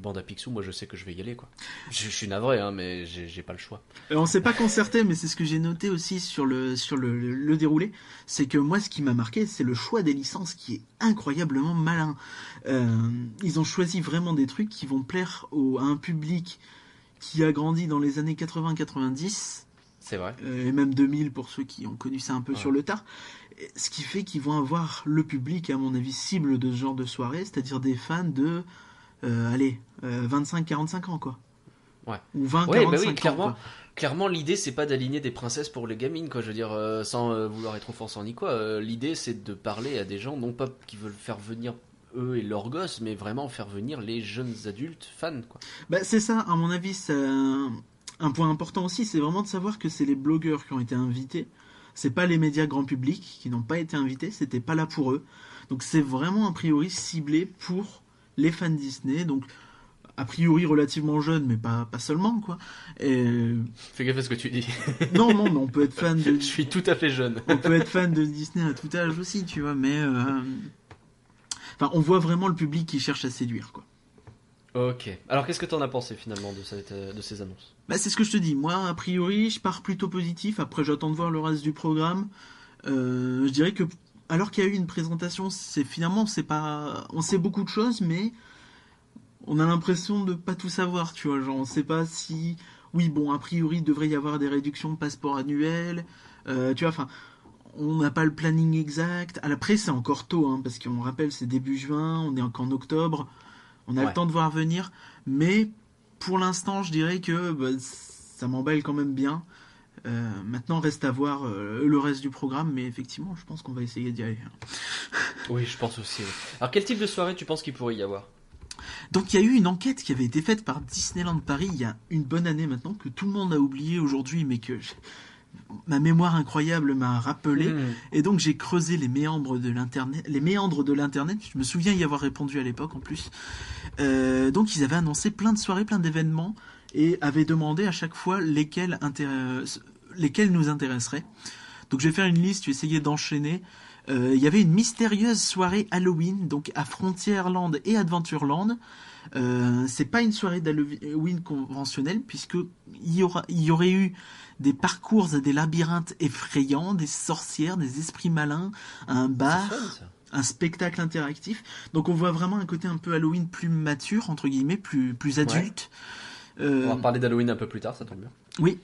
Banda Picsou, moi je sais que je vais y aller quoi. Je suis navré, hein, mais j'ai pas le choix. On s'est pas concerté, mais c'est ce que j'ai noté aussi sur le déroulé. C'est que moi, ce qui m'a marqué, c'est le choix des licences qui est incroyablement malin. Ils ont choisi vraiment des trucs qui vont plaire à un public qui a grandi dans les années 80-90. C'est vrai. Et même 2000 pour ceux qui ont connu ça un peu sur le tard. Ce qui fait qu'ils vont avoir le public, à mon avis, cible de ce genre de soirée, c'est-à-dire des fans de 25-45 ans, quoi. Ouais. Ou 20-45 ans. Clairement, quoi. Clairement, l'idée, c'est pas d'aligner des princesses pour les gamines, quoi. Je veux dire, sans vouloir être offensant ni quoi. L'idée, c'est de parler à des gens, non pas qui veulent faire venir eux et leurs gosses, mais vraiment faire venir les jeunes adultes fans, quoi. Bah, c'est ça, à mon avis, c'est un point important aussi, c'est vraiment de savoir que c'est les blogueurs qui ont été invités. C'est pas les médias grand public qui n'ont pas été invités, c'était pas là pour eux. Donc c'est vraiment a priori ciblé pour les fans Disney, donc a priori relativement jeunes, mais pas seulement quoi. Et... Fais gaffe à ce que tu dis. Non, mais on peut être fan de... Je suis tout à fait jeune. On peut être fan de Disney à tout âge aussi, tu vois, mais... Enfin, on voit vraiment le public qui cherche à séduire, quoi. Ok. Alors qu'est-ce que t'en as pensé finalement de ces annonces ? Bah, c'est ce que je te dis. Moi, a priori, je pars plutôt positif. Après, j'attends de voir le reste du programme. Je dirais que, alors qu'il y a eu une présentation, c'est pas, on sait beaucoup de choses, mais on a l'impression de pas tout savoir. Tu vois, genre, on sait pas si, oui, bon, a priori, il devrait y avoir des réductions de passeport annuels. Tu vois, enfin, on n'a pas le planning exact. Après, c'est encore tôt, hein, parce qu'on rappelle, c'est début juin, on est qu'en octobre. On a le temps de voir venir, mais pour l'instant, je dirais que ça m'emballe quand même bien. Maintenant, reste à voir le reste du programme, mais effectivement, je pense qu'on va essayer d'y aller. Oui, je pense aussi. Ouais. Alors, quel type de soirée tu penses qu'il pourrait y avoir ? Donc, il y a eu une enquête qui avait été faite par Disneyland Paris il y a une bonne année maintenant, que tout le monde a oublié aujourd'hui, mais que ma mémoire incroyable m'a rappelé. Et donc, j'ai creusé les méandres de l'internet. Je me souviens y avoir répondu à l'époque en plus. Donc, ils avaient annoncé plein de soirées, plein d'événements, et avaient demandé à chaque fois lesquels nous intéresseraient. Donc, je vais faire une liste, je vais essayer d'enchaîner. Il y avait une mystérieuse soirée Halloween, donc à Frontierland et Adventureland. C'est pas une soirée d'Halloween conventionnelle, puisque il y aurait eu des parcours et des labyrinthes effrayants, des sorcières, des esprits malins, un bar, un spectacle interactif. Donc on voit vraiment un côté un peu Halloween plus mature, entre guillemets, plus adulte. On va parler d'Halloween un peu plus tard, ça tombe bien. Oui.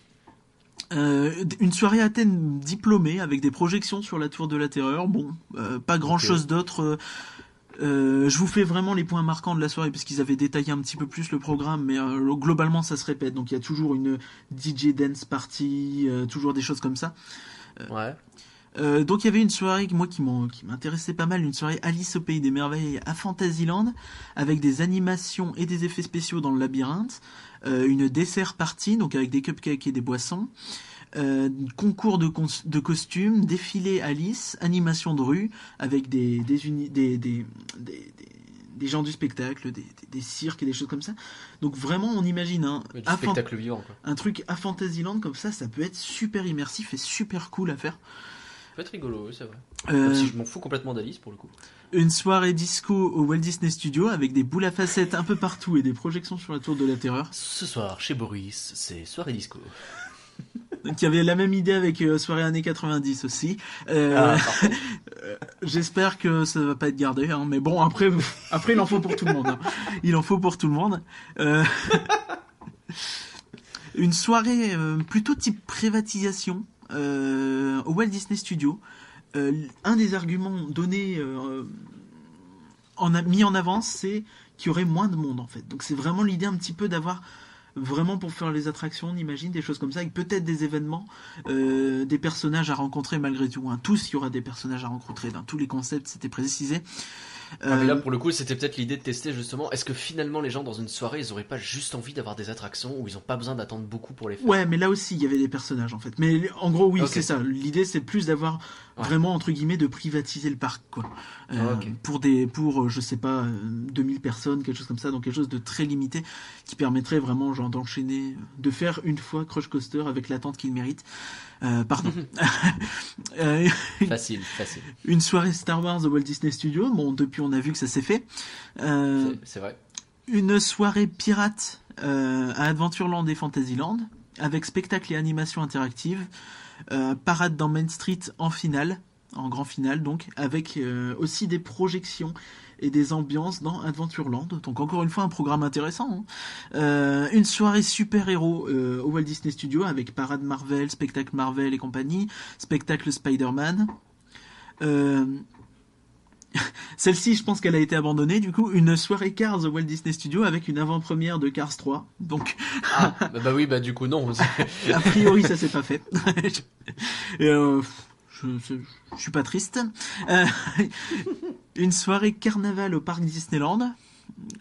Une soirée à thème diplômé avec des projections sur la Tour de la Terreur. Bon, pas grand chose d'autre. Je vous fais vraiment les points marquants de la soirée parce qu'ils avaient détaillé un petit peu plus le programme, mais globalement ça se répète. Donc il y a toujours une DJ dance party, toujours des choses comme ça. Ouais. Donc il y avait une soirée qui m'intéressait pas mal, une soirée Alice au Pays des Merveilles à Fantasyland avec des animations et des effets spéciaux dans le labyrinthe, une dessert party donc avec des cupcakes et des boissons, concours de costumes, défilé Alice, animation de rue avec des gens du spectacle, des cirques et des choses comme ça. Donc vraiment on imagine du spectacle vivant quoi. Un truc à Fantasyland comme ça peut être super immersif et super cool à faire. Ça peut être rigolo, oui, c'est vrai. Même si je m'en fous complètement d'Alice pour le coup. Une soirée disco au Walt Disney Studio avec des boules à facettes un peu partout et des projections sur la Tour de la Terreur. Ce soir, chez Boris, c'est soirée disco. Donc il y avait la même idée avec soirée années 90 aussi. J'espère que ça va pas être gardé, hein, mais bon, après il en faut pour tout le monde. Hein. Il en faut pour tout le monde. Une soirée plutôt type privatisation au Walt Disney Studios. Un des arguments donnés, mis en avant, c'est qu'il y aurait moins de monde en fait. Donc c'est vraiment l'idée un petit peu d'avoir vraiment pour faire les attractions, on imagine des choses comme ça, avec peut-être des événements, des personnages à rencontrer malgré tout. Hein. Tous, il y aura des personnages à rencontrer. Dans tous les concepts, c'était précisé. Mais là, pour le coup, c'était peut-être l'idée de tester justement. Est-ce que finalement, les gens dans une soirée, ils auraient pas juste envie d'avoir des attractions où ils ont pas besoin d'attendre beaucoup pour les faire? Ouais, mais là aussi, il y avait des personnages en fait. Mais en gros, oui, Ok. c'est ça. L'idée, c'est plus d'avoir vraiment entre guillemets de privatiser le parc, quoi. Ok. Pour je sais pas, 2000 personnes, quelque chose comme ça, donc quelque chose de très limité qui permettrait vraiment genre d'enchaîner, de faire une fois Crush Coaster avec l'attente qu'il mérite. Pardon. Facile. Une soirée Star Wars au Walt Disney Studios. Bon, depuis on a vu que ça s'est fait. C'est vrai. Une soirée pirate à Adventureland et Fantasyland avec spectacle et animation interactive. Parade dans Main Street en finale, en grand finale donc, avec aussi des projections et des ambiances dans Adventureland. Donc encore une fois un programme intéressant. Hein. Une soirée super-héros au Walt Disney Studios avec parade Marvel, spectacle Marvel et compagnie, spectacle Spider-Man. Celle-ci, je pense qu'elle a été abandonnée. Du coup, une soirée Cars au Walt Disney Studios avec une avant-première de Cars 3. Donc, Bah oui, bah du coup non. a priori, ça s'est pas fait. Et, je suis pas triste. Une soirée carnaval au parc Disneyland.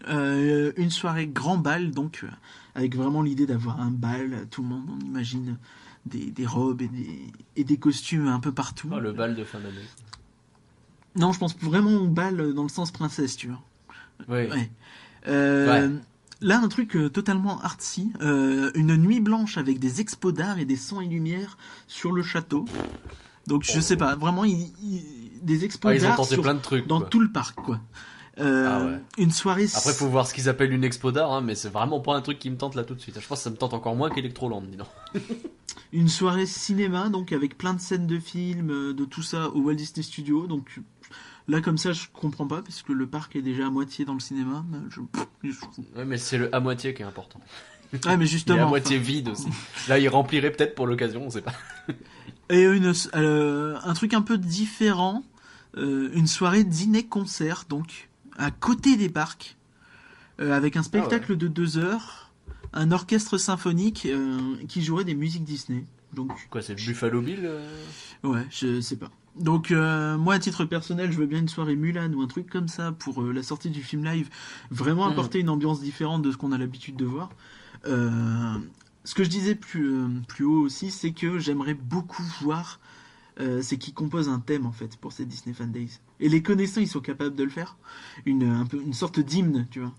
Une soirée grand bal, donc avec vraiment l'idée d'avoir un bal. Tout le monde, on imagine des robes et des costumes un peu partout. Oh, le bal de fin d'année. Non, je pense vraiment au bal dans le sens princesse, tu vois. Oui. Ouais. Ouais. Là, un truc totalement artsy. Une nuit blanche avec des expos d'art et des sons et lumières sur le château. Donc, je sais pas, vraiment, des expos Ils ont d'art tenté plein de trucs. dans Quoi. tout le parc, quoi. Ouais. Une soirée. Après, faut voir ce qu'ils appellent une expo d'art, hein, mais c'est vraiment pas un truc qui me tente là tout de suite. Je pense que ça me tente encore moins qu'Electroland, dis donc. Une soirée cinéma, donc avec plein de scènes de films, de tout ça au Walt Disney Studios. Donc là, comme ça, je comprends pas, parce que le parc est déjà à moitié dans le cinéma. Ouais, mais c'est le à moitié qui est important. Ouais, mais Il est justement. à moitié vide aussi. Là, il remplirait peut-être pour l'occasion, on sait pas. Et un truc un peu différent, une soirée dîner-concert, donc à côté des parcs, avec un spectacle de 2 heures, un orchestre symphonique qui jouerait des musiques Disney. Donc, Quoi, c'est Buffalo Bill ouais, je sais pas. Donc moi à titre personnel, je veux bien une soirée Mulan ou un truc comme ça pour la sortie du film live, vraiment apporter une ambiance différente de ce qu'on a l'habitude de voir. Ce que je disais plus haut aussi, c'est que j'aimerais beaucoup voir c'est qu'ils composent un thème en fait pour ces Disney Fan Days. Et les connaissants, ils sont capables de le faire. Une sorte d'hymne, tu vois.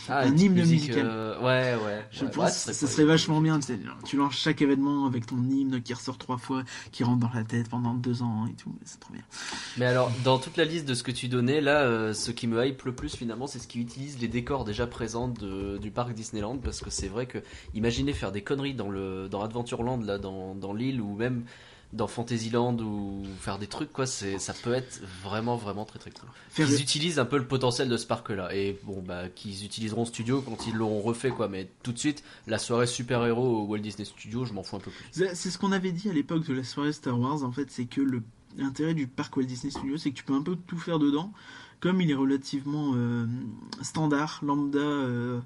Ah, un une hymne musique, musical. Ouais. Je Ouais, pense que ça serait vachement bien. Tu lances chaque événement avec ton hymne qui ressort 3 fois, qui rentre dans la tête pendant 2 ans et tout. C'est trop bien. Mais alors, dans toute la liste de ce que tu donnais, là, ce qui me hype le plus finalement, c'est ce qui utilise les décors déjà présents du parc Disneyland, parce que c'est vrai que, imaginez faire des conneries dans Adventureland, là, dans l'île, ou même dans Fantasyland, ou faire des trucs, quoi, ça peut être vraiment, vraiment très très cool. Ils utilisent un peu le potentiel de ce parc-là, et bon, bah, qu'ils utiliseront Studio quand ils l'auront refait, quoi, mais tout de suite, la soirée super-héros au Walt Disney Studios, je m'en fous un peu plus. C'est ce qu'on avait dit à l'époque de la soirée Star Wars, en fait, c'est que l'intérêt du parc Walt Disney Studios, c'est que tu peux un peu tout faire dedans, comme il est relativement standard, lambda.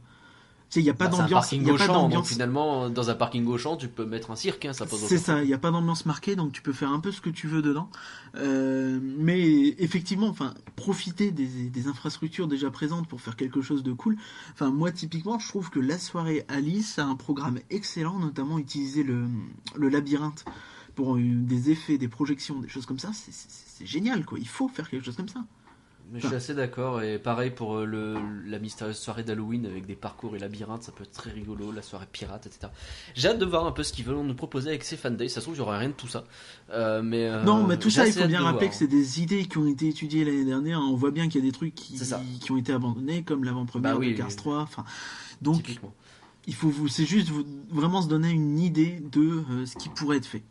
Il n'y a pas d'ambiance. Il y a un parking Auchan, donc finalement, dans un parking Auchan, tu peux mettre un cirque, hein, ça pose. C'est ça, il n'y a pas d'ambiance marquée, donc tu peux faire un peu ce que tu veux dedans. Mais effectivement, enfin, profiter des infrastructures déjà présentes pour faire quelque chose de cool. Enfin, moi, typiquement, je trouve que la soirée Alice a un programme excellent, notamment utiliser le labyrinthe pour des effets, des projections, des choses comme ça. C'est génial, quoi. Il faut faire quelque chose comme ça. Mais je suis assez d'accord, et pareil pour la mystérieuse soirée d'Halloween avec des parcours et labyrinthes, ça peut être très rigolo, la soirée pirate, etc. J'ai hâte de voir un peu ce qu'ils veulent nous proposer avec ces fan days, ça se trouve, il n'y aura rien de tout ça. Non, mais tout ça, il faut bien rappeler que c'est des idées qui ont été étudiées l'année dernière. On voit bien qu'il y a des trucs qui ont été abandonnés, comme l'avant-première de Cars 3. Enfin, donc, typiquement. C'est juste vraiment se donner une idée de ce qui pourrait être fait.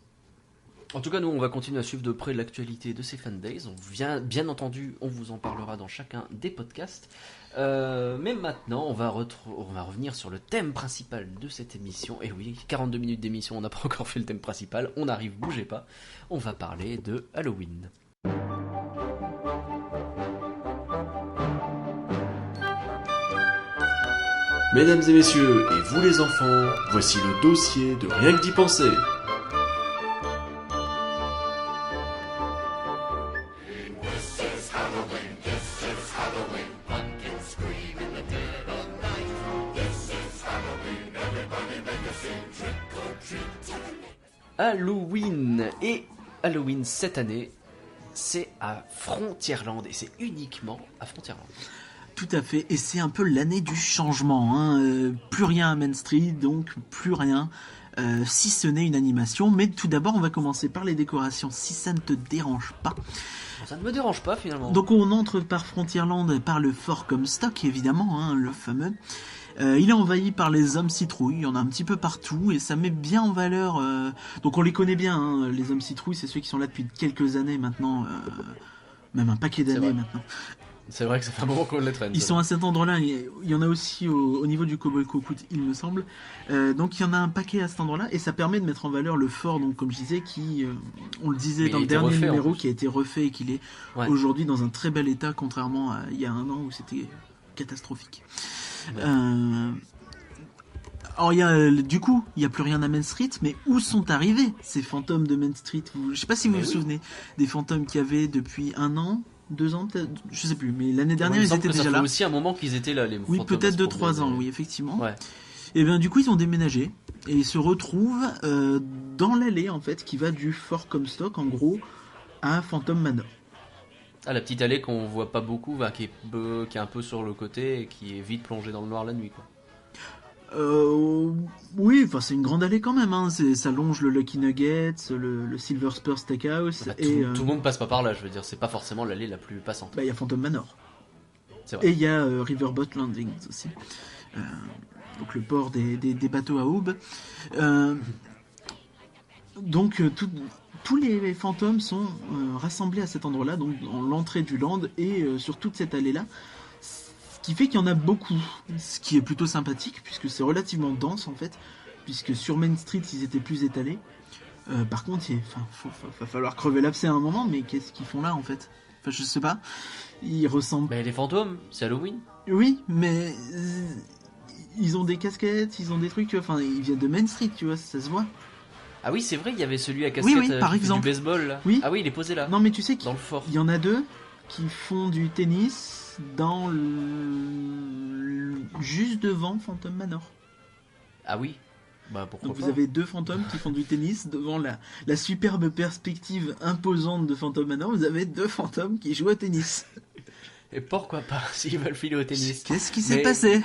En tout cas, nous, on va continuer à suivre de près l'actualité de ces fan days. Bien entendu, on vous en parlera dans chacun des podcasts. Mais maintenant, on va revenir sur le thème principal de cette émission. Et oui, 42 minutes d'émission, on n'a pas encore fait le thème principal. On arrive, bougez pas. On va parler de Halloween. Mesdames et messieurs, et vous les enfants, voici le dossier de Rien que d'y penser. Halloween. Et Halloween cette année, c'est à Frontierland. Et c'est uniquement à Frontierland. Tout à fait, et c'est un peu l'année du changement, hein. Plus rien à Main Street, donc plus rien, si ce n'est une animation. Mais tout d'abord, on va commencer par les décorations, si ça ne te dérange pas. Ça ne me dérange pas finalement. Donc on entre par Frontierland, par le Fort Comstock évidemment, hein, le fameux. Il est envahi par les hommes citrouilles, il y en a un petit peu partout, et ça met bien en valeur... Donc on les connaît bien, hein, les hommes citrouilles, c'est ceux qui sont là depuis quelques années maintenant, même un paquet d'années maintenant. C'est vrai que ça fait un moment qu'on les traîne. Ils sont à cet endroit-là, il y en a aussi au niveau du Cowboy Cocout, il me semble. Donc il y en a un paquet à cet endroit-là, et ça permet de mettre en valeur le fort, donc comme je disais, qui, on le disait dans le dernier numéro, qui a été refait et qu'il est aujourd'hui dans un très bel état, contrairement à il y a un an où c'était catastrophique. Ouais. Alors du coup, il n'y a plus rien à Main Street, mais où sont arrivés ces fantômes de Main Street? Je ne sais pas si vous vous souvenez des fantômes qu'il y avait depuis un an. 2 ans, peut-être, je sais plus, mais l'année dernière ils étaient déjà là. Ça fait aussi un moment qu'ils étaient là, les oui, fantômes. Peut-être 2-3 ans, oui, effectivement. Ouais. Et bien du coup ils ont déménagé et ils se retrouvent dans l'allée en fait qui va du Fort Comstock en gros à Phantom Manor. Ah, la petite allée qu'on voit pas beaucoup, qui est un peu sur le côté et qui est vite plongée dans le noir la nuit, quoi. Oui, enfin c'est une grande allée quand même, hein. Ça longe le Lucky Nuggets, le Silver Spur Steakhouse. Tout le monde passe pas par là, je veux dire, c'est pas forcément l'allée la plus passante. Bah il y a Phantom Manor. C'est vrai. Et il y a Riverboat Landings aussi. Donc le port des bateaux à aube. Donc tous les fantômes sont rassemblés à cet endroit-là, donc dans l'entrée du land et sur toute cette allée-là. Ce qui fait qu'il y en a beaucoup, ce qui est plutôt sympathique, puisque c'est relativement dense en fait, puisque sur Main Street ils étaient plus étalés. Par contre, va falloir crever l'abcès à un moment, mais qu'est-ce qu'ils font là en fait? Enfin, je sais pas. Ils ressemblent... Mais les fantômes, c'est Halloween. Oui, mais ils ont des casquettes, ils ont des trucs, enfin ils viennent de Main Street, tu vois, ça se voit. Ah oui, c'est vrai, il y avait celui à casquette oui, par exemple. Du baseball là. Oui. Ah oui, il est posé là. Non mais tu sais dans le fort. Il y en a 2 qui font du tennis dans juste devant Phantom Manor. Ah oui. Bah pourquoi donc pas. Vous avez 2 fantômes qui font du tennis devant la superbe perspective imposante de Phantom Manor. Vous avez 2 fantômes qui jouent au tennis. Et pourquoi pas, s'ils veulent filer au tennis. Qu'est-ce qui s'est passé?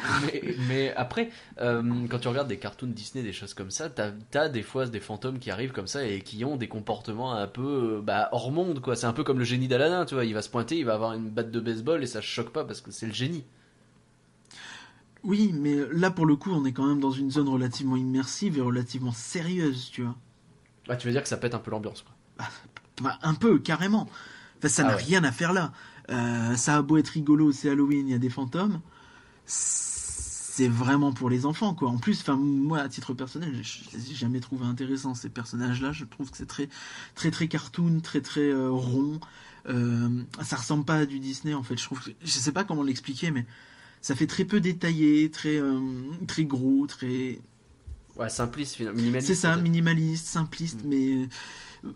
mais après, quand tu regardes des cartoons Disney, des choses comme ça, t'as des fois des fantômes qui arrivent comme ça et qui ont des comportements un peu hors monde, quoi. C'est un peu comme le génie d'Aladin, tu vois. Il va se pointer, il va avoir une batte de baseball et ça choque pas parce que c'est le génie. Oui, mais là pour le coup, on est quand même dans une zone relativement immersive et relativement sérieuse, tu vois. Ah, tu veux dire que ça pète un peu l'ambiance, quoi. Un peu, carrément. Enfin, ça n'a rien à faire là. Ça a beau être rigolo, c'est Halloween, il y a des fantômes. C'est vraiment pour les enfants, quoi. En plus, moi, à titre personnel, je les ai jamais trouvé intéressants, ces personnages-là. Je trouve que c'est très, très, très cartoon, très, très rond. Ça ressemble pas à du Disney, en fait. Je sais pas comment l'expliquer, mais ça fait très peu détaillé, très, très gros, très... Ouais, simpliste, minimaliste. C'est ça, minimaliste, simpliste, mais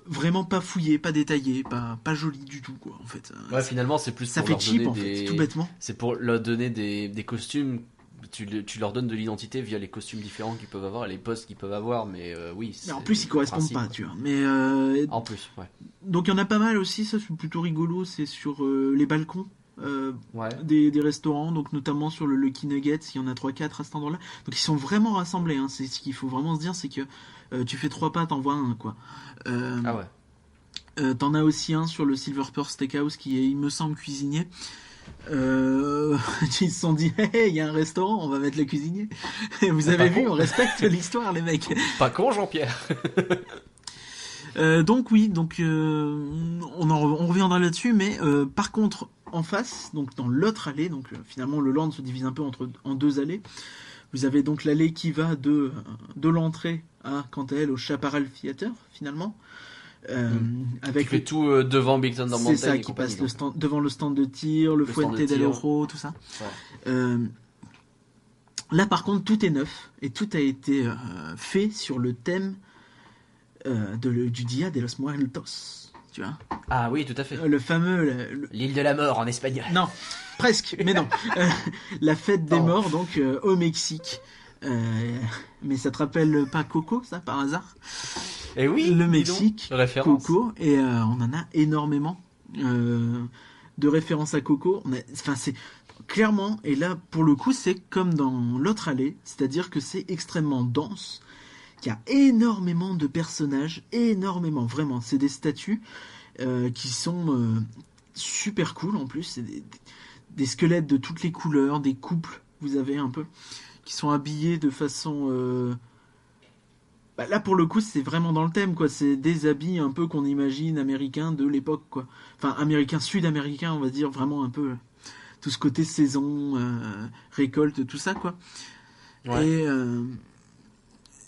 vraiment pas fouillé, pas détaillé, pas joli du tout, quoi, en fait. Ouais, finalement, c'est plus ça pour fait leur cheap, donner en fait, tout bêtement. C'est pour leur donner des costumes. Tu leur donnes de l'identité via les costumes différents qu'ils peuvent avoir, les postes qu'ils peuvent avoir, mais oui. Mais en plus, ils correspondent pas, tu vois. Mais en plus, ouais. Donc il y en a pas mal aussi, ça c'est plutôt rigolo, c'est sur les balcons. Des restaurants, donc notamment sur le Lucky Nuggets, il y en a 3-4 à cet endroit-là. Donc ils sont vraiment rassemblés, hein. C'est ce qu'il faut vraiment se dire, c'est que tu fais 3 pas, t'en vois un, quoi. Ah ouais. T'en as aussi un sur le Silver Spur Steakhouse qui est, il me semble, cuisinier. Ils se sont dit, hey, il y a un restaurant, on va mettre le cuisinier. Vous avez vu, on respecte l'histoire, les mecs. Pas con, Jean-Pierre. Donc oui, on reviendra là-dessus, mais par contre en face, donc dans l'autre allée, donc finalement le land se divise un peu en deux allées. Vous avez donc l'allée qui va de l'entrée à, quant à elle, au Chaparral Theater finalement. Avec qui fait tout devant Big Thunder Mountain. C'est ça, qui passe devant le stand de tir, le Fuente del Oro, tout ça. Ouais. Là par contre tout est neuf et tout a été fait sur le thème du Dia de los Muertos. Tu vois. Ah oui, tout à fait. Le fameux... L'île de la mort en espagnol. Non, presque, mais non. La fête des morts, donc au Mexique. Mais ça te rappelle pas Coco, ça, par hasard? Et oui, le Mexique, Coco, et on en a énormément de références à Coco. C'est clairement, et là, pour le coup, c'est comme dans l'autre allée, c'est-à-dire que c'est extrêmement dense. Il y a énormément de personnages, énormément, vraiment. C'est des statues qui sont super cool en plus. C'est des squelettes de toutes les couleurs, des couples, vous avez un peu, qui sont habillés de façon... là pour le coup c'est vraiment dans le thème, quoi. C'est des habits un peu qu'on imagine américains de l'époque, quoi. Enfin américains, sud-américains on va dire, vraiment un peu tout ce côté saison, récolte, tout ça, quoi. Ouais. Et...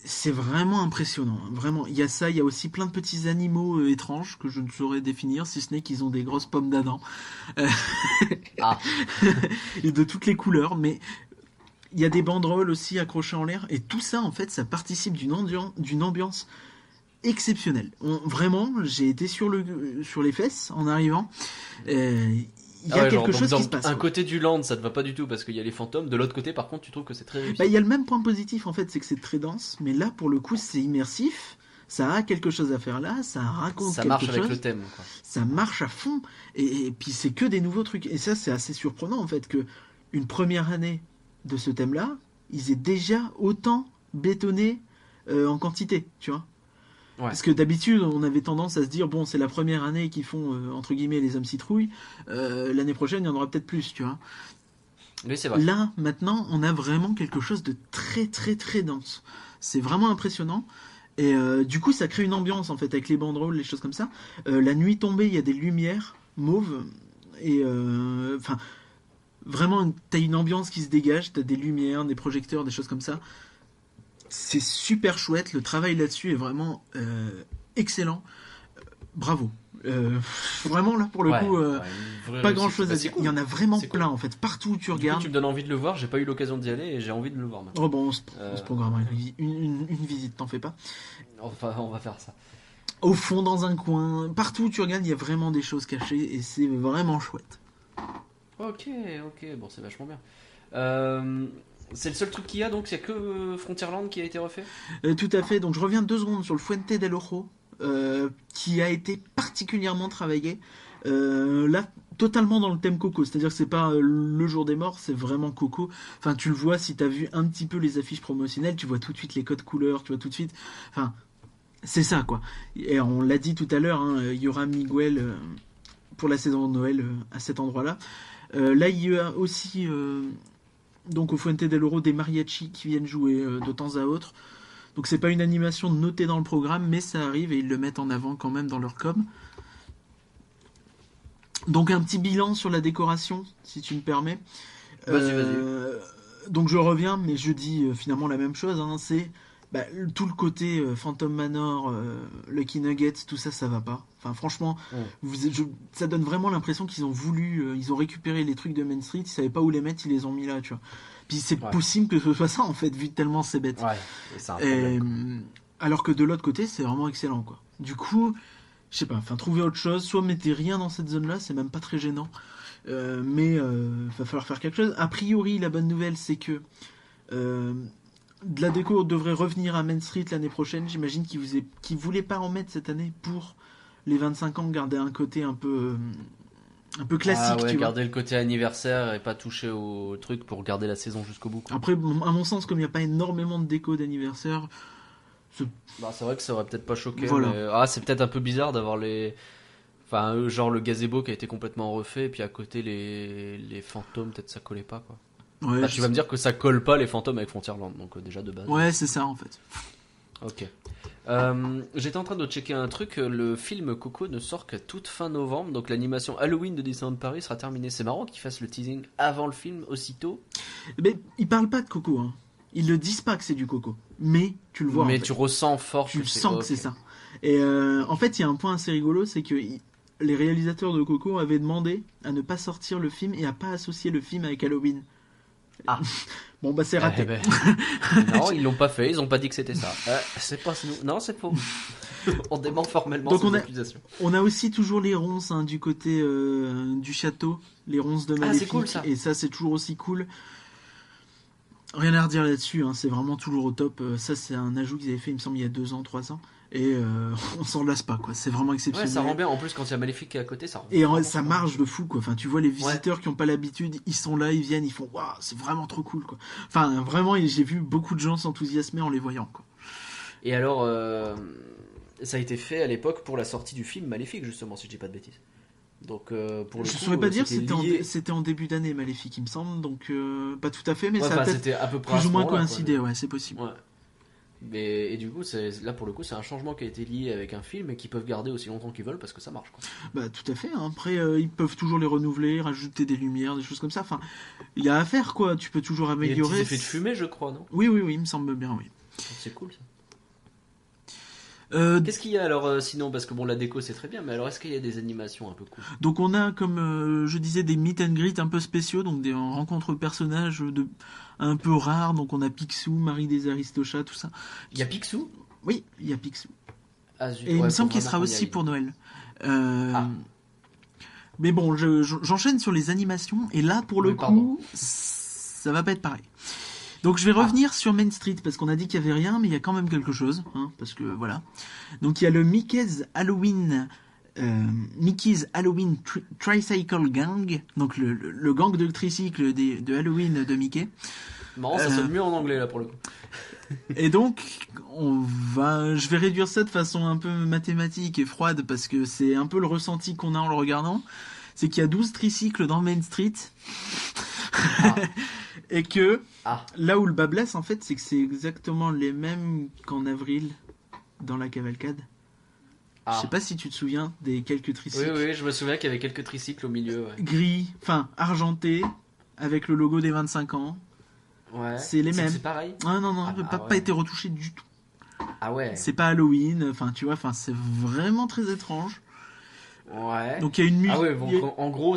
c'est vraiment impressionnant, vraiment. Il y a ça, il y a aussi plein de petits animaux étranges que je ne saurais définir, si ce n'est qu'ils ont des grosses pommes d'Adam. Et de toutes les couleurs, mais il y a des banderoles aussi accrochées en l'air, et tout ça, en fait, ça participe d'une ambiance exceptionnelle. Vraiment, j'ai été sur les fesses en arrivant. Il y a quelque chose qui se passe. Un côté du land, ça te va pas du tout parce qu'il y a les fantômes. De l'autre côté, par contre, tu trouves que c'est très réussi. Il y a le même point positif en fait, c'est que c'est très dense. Mais là, pour le coup, c'est immersif. Ça a quelque chose à faire là. Ça raconte quelque chose. Ça marche avec le thème, quoi. Ça marche à fond. Et puis c'est que des nouveaux trucs. Et ça, c'est assez surprenant en fait que une première année de ce thème-là, ils aient déjà autant bétonné en quantité, tu vois. Ouais. Parce que d'habitude, on avait tendance à se dire, bon, c'est la première année qu'ils font, entre guillemets, les hommes citrouilles. L'année prochaine, il y en aura peut-être plus, tu vois. Oui, c'est vrai. Là, maintenant, on a vraiment quelque chose de très, très, très dense. C'est vraiment impressionnant. Et du coup, ça crée une ambiance, en fait, avec les banderoles, les choses comme ça. La nuit tombée, il y a des lumières mauves. Et, vraiment, t'as une ambiance qui se dégage. T'as des lumières, des projecteurs, des choses comme ça. C'est super chouette, le travail là-dessus est vraiment excellent. Bravo. Vraiment là pour le coup, pas grand-chose à dire. Cool. Il y en a vraiment plein en fait, partout où tu regardes. Tu me donnes envie de le voir, j'ai pas eu l'occasion d'y aller et j'ai envie de le voir maintenant. Oh bon, on se programmera une visite, t'en fais pas. Enfin, on va faire ça. Au fond, dans un coin, partout où tu regardes, il y a vraiment des choses cachées et c'est vraiment chouette. Ok, bon c'est vachement bien. C'est le seul truc qu'il y a, donc il n'y a que Frontierland qui a été refait. Tout à fait, donc je reviens 2 secondes sur le Fuente del Oro, qui a été particulièrement travaillé. Là, totalement dans le thème Coco, c'est-à-dire que c'est pas le jour des morts, c'est vraiment Coco. Enfin, tu le vois, si t'as vu un petit peu les affiches promotionnelles, tu vois tout de suite les codes couleurs, tu vois tout de suite... Enfin, c'est ça, quoi. Et on l'a dit tout à l'heure, il y aura Miguel pour la saison de Noël à cet endroit-là. Là, il y a aussi... donc au Fuente del Oro des mariachis qui viennent jouer de temps à autre. Donc c'est pas une animation notée dans le programme, mais ça arrive et ils le mettent en avant quand même dans leur com. Donc un petit bilan sur la décoration, si tu me permets. Vas-y. Donc je reviens, mais je dis finalement la même chose. C'est tout le côté Phantom Manor, Lucky Nuggets, tout ça, ça va pas. Enfin franchement, ça donne vraiment l'impression qu'ils ont voulu, ils ont récupéré les trucs de Main Street, ils savaient pas où les mettre, ils les ont mis là, tu vois. Puis c'est possible que ce soit ça en fait, vu tellement c'est bête. Ouais, c'est un problème, alors que de l'autre côté, c'est vraiment excellent, quoi. Du coup, je sais pas, trouver autre chose, soit mettez rien dans cette zone-là, c'est même pas très gênant, mais va falloir faire quelque chose. A priori, la bonne nouvelle, c'est que de la déco devrait revenir à Main Street l'année prochaine. J'imagine qu'ils voulaient pas en mettre cette année pour les 25 ans, garder un côté un peu classique. Tu garder le côté anniversaire et pas toucher au truc pour garder la saison jusqu'au bout, quoi. Après, à mon sens, comme il n'y a pas énormément de déco d'anniversaire, c'est vrai que ça aurait peut-être pas choqué. Voilà. Mais... c'est peut-être un peu bizarre d'avoir genre le gazebo qui a été complètement refait et puis à côté les fantômes, peut-être ça collait pas, quoi. Ouais, tu vas me dire que ça colle pas les fantômes avec Frontierland, donc déjà de base. Ouais, c'est ça en fait. Ok. J'étais en train de checker un truc, le film Coco ne sort qu'à toute fin novembre, donc l'animation Halloween de Disneyland Paris sera terminée. C'est marrant qu'ils fassent le teasing avant le film aussitôt. Mais ils parlent pas de Coco, hein. Ils le disent pas que c'est du Coco, mais tu le vois. Mais en fait. tu ressens fort Tu que sens que ok. c'est ça. Et en fait, il y a un point assez rigolo, c'est que les réalisateurs de Coco avaient demandé à ne pas sortir le film et à pas associer le film avec Halloween. Ah. Bon bah c'est raté. Eh ben, non, ils l'ont pas fait, ils ont pas dit que c'était ça. C'est pas nous. Non, c'est faux. On dément formellement Donc ces on a- accusations. On a aussi toujours les ronces hein, du côté du château, les ronces de Ah, Maléfique. c'est cool, ça. Et ça c'est toujours aussi cool. Rien à redire là-dessus, hein, c'est vraiment toujours au top. Ça c'est un ajout qu'ils avaient fait, il me semble, il y a 2 ans, 3 ans. Et on s'en lasse pas, quoi. C'est vraiment Ouais, exceptionnel. ça rend bien. En plus, quand il y a Maléfique qui est à côté, ça rend Et vraiment ça super marche bien. de fou, quoi. Enfin, tu vois les visiteurs qui n'ont pas l'habitude, ils sont là, ils viennent, ils font waouh, c'est vraiment trop cool, quoi. Enfin, vraiment, j'ai vu beaucoup de gens s'enthousiasmer en les voyant, quoi. Et alors, ça a été fait à l'époque pour la sortie du film Maléfique, justement, si je dis pas de bêtises. Donc, pour le Je coup, saurais pas dire, c'était c'était lié. en début d'année, Maléfique, il me semble, donc pas tout à fait, mais Ouais, ça a enfin, peut-être c'était à peu près à plus ce ou moins moment-là, quoi. coïncidé, ouais, c'est possible. Ouais. Et du coup, là pour le coup, c'est un changement qui a été lié avec un film et qu'ils peuvent garder aussi longtemps qu'ils veulent parce que ça marche, quoi. Bah, tout à fait, hein. Après, ils peuvent toujours les renouveler, rajouter des lumières, des choses comme ça. Enfin, il y a à faire, quoi. Tu peux toujours Il y a des améliorer. petits effets de fumée, je crois, non? Oui, il me semble bien, oui. C'est cool, ça. Euh, Qu'est-ce qu'il y a alors sinon? Parce que bon, la déco c'est très bien, mais alors est-ce qu'il y a des animations un peu cool? Donc on a, comme je disais, des meet and greet un peu spéciaux, donc des rencontres personnages un peu rares. Donc on a Picsou, Marie des Aristochats, tout ça. Il y a Picsou? Oui, il y a Picsou. Ah, zut, Et il ouais, me faut semble qu'il vraiment sera qu'on y aussi aille. pour Noël. Ah. Mais bon, j'enchaîne sur les animations, et là, pour le Oui, coup, pardon. ça va pas être pareil. Donc je vais revenir sur Main Street, parce qu'on a dit qu'il y avait rien, mais il y a quand même quelque chose, hein, parce que voilà. Donc il y a le Mickey's Halloween Tricycle Gang, donc le gang de tricycles de Halloween de Mickey. Marrant, ça sonne mieux en anglais là pour le coup. Et donc, je vais réduire ça de façon un peu mathématique et froide parce que c'est un peu le ressenti qu'on a en le regardant. C'est qu'il y a 12 tricycles dans Main Street. Ah. Et que Ah. là où le bas blesse, en fait, c'est que c'est exactement les mêmes qu'en avril dans la cavalcade. Ah. Je sais pas si tu te souviens des quelques Oui, tricycles oui, je me souviens qu'il y avait quelques tricycles au milieu. Ouais. gris, enfin argentés, avec le logo des 25 ans. Ouais. C'est les mêmes. C'est pareil. Ah non, Ah, pas, ouais. pas été retouché du tout. Ah ouais. C'est pas Halloween, enfin tu vois, enfin c'est vraiment très étrange. Ouais. Donc il y a une musique. Ah ouais, bon, en gros,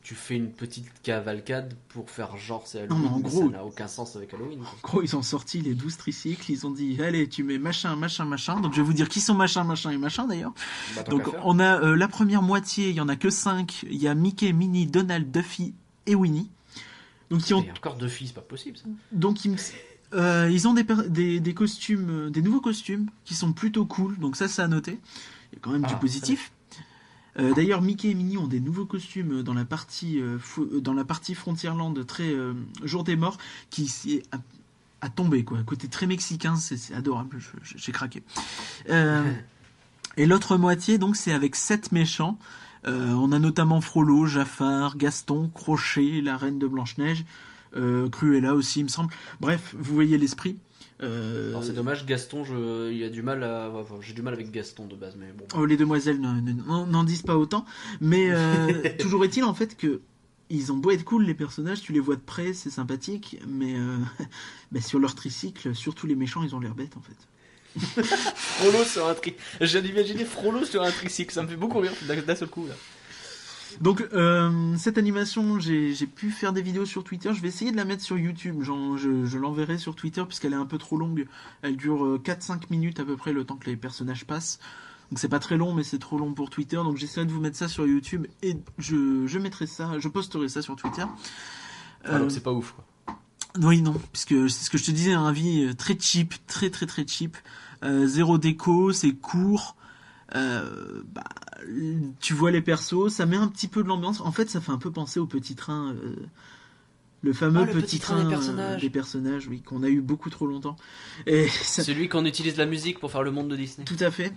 tu fais une petite cavalcade pour faire genre c'est Halloween, Non, mais en mais gros- ça n'a aucun sens avec Halloween. Quoi. En gros, ils ont sorti les 12 tricycles, ils ont dit allez, tu mets machin. Donc je vais vous dire qui sont machin et machin d'ailleurs. Bah, tant Donc qu'à faire. on a la première moitié, il y en a que 5. Il y a Mickey, Minnie, Donald, Duffy et Winnie. Donc ils ont Et encore deux filles, c'est pas possible ça. Donc ils ont des costumes, des nouveaux costumes qui sont plutôt cool. Donc ça, c'est à noter. Il y a quand même Ah, du positif. D'ailleurs, Mickey et Minnie ont des nouveaux costumes dans la partie Frontierland, très jour des morts, qui est à tomber quoi. Côté très mexicain, c'est adorable. J'ai craqué. Et l'autre moitié, donc, c'est avec 7 méchants. On a notamment Frollo, Jafar, Gaston, Crochet, la reine de Blanche-Neige, Cruella aussi, il me semble. Bref, vous voyez l'esprit. Alors c'est dommage, Gaston, il a du mal enfin, j'ai du mal avec Gaston de base, mais bon. Les demoiselles n'en disent pas autant. Mais toujours est-il en fait que ils ont beau être cool les personnages, tu les vois de près, c'est sympathique, mais sur leur tricycle, surtout les méchants, ils ont l'air bêtes en fait. Frollo sur un tricycle. J'ai imaginé Frollo sur un tricycle, ça me fait beaucoup rire d'un seul coup là. Donc cette animation, j'ai pu faire des vidéos sur Twitter, je vais essayer de la mettre sur YouTube, je l'enverrai sur Twitter puisqu'elle est un peu trop longue, elle dure 4-5 minutes à peu près le temps que les personnages passent, donc c'est pas très long mais c'est trop long pour Twitter, donc j'essaierai de vous mettre ça sur YouTube et je mettrai ça, je posterai ça sur Twitter. Donc c'est pas ouf quoi. Oui, non, puisque c'est ce que je te disais, un avis très cheap, très cheap, zéro déco, c'est court. Tu vois les persos, ça met un petit peu de l'ambiance. En fait, ça fait un peu penser au petit train, le fameux le petit train des personnages, oui, qu'on a eu beaucoup trop longtemps. Et ça- Celui qu'on utilise la musique pour faire le monde de Disney. tout à fait.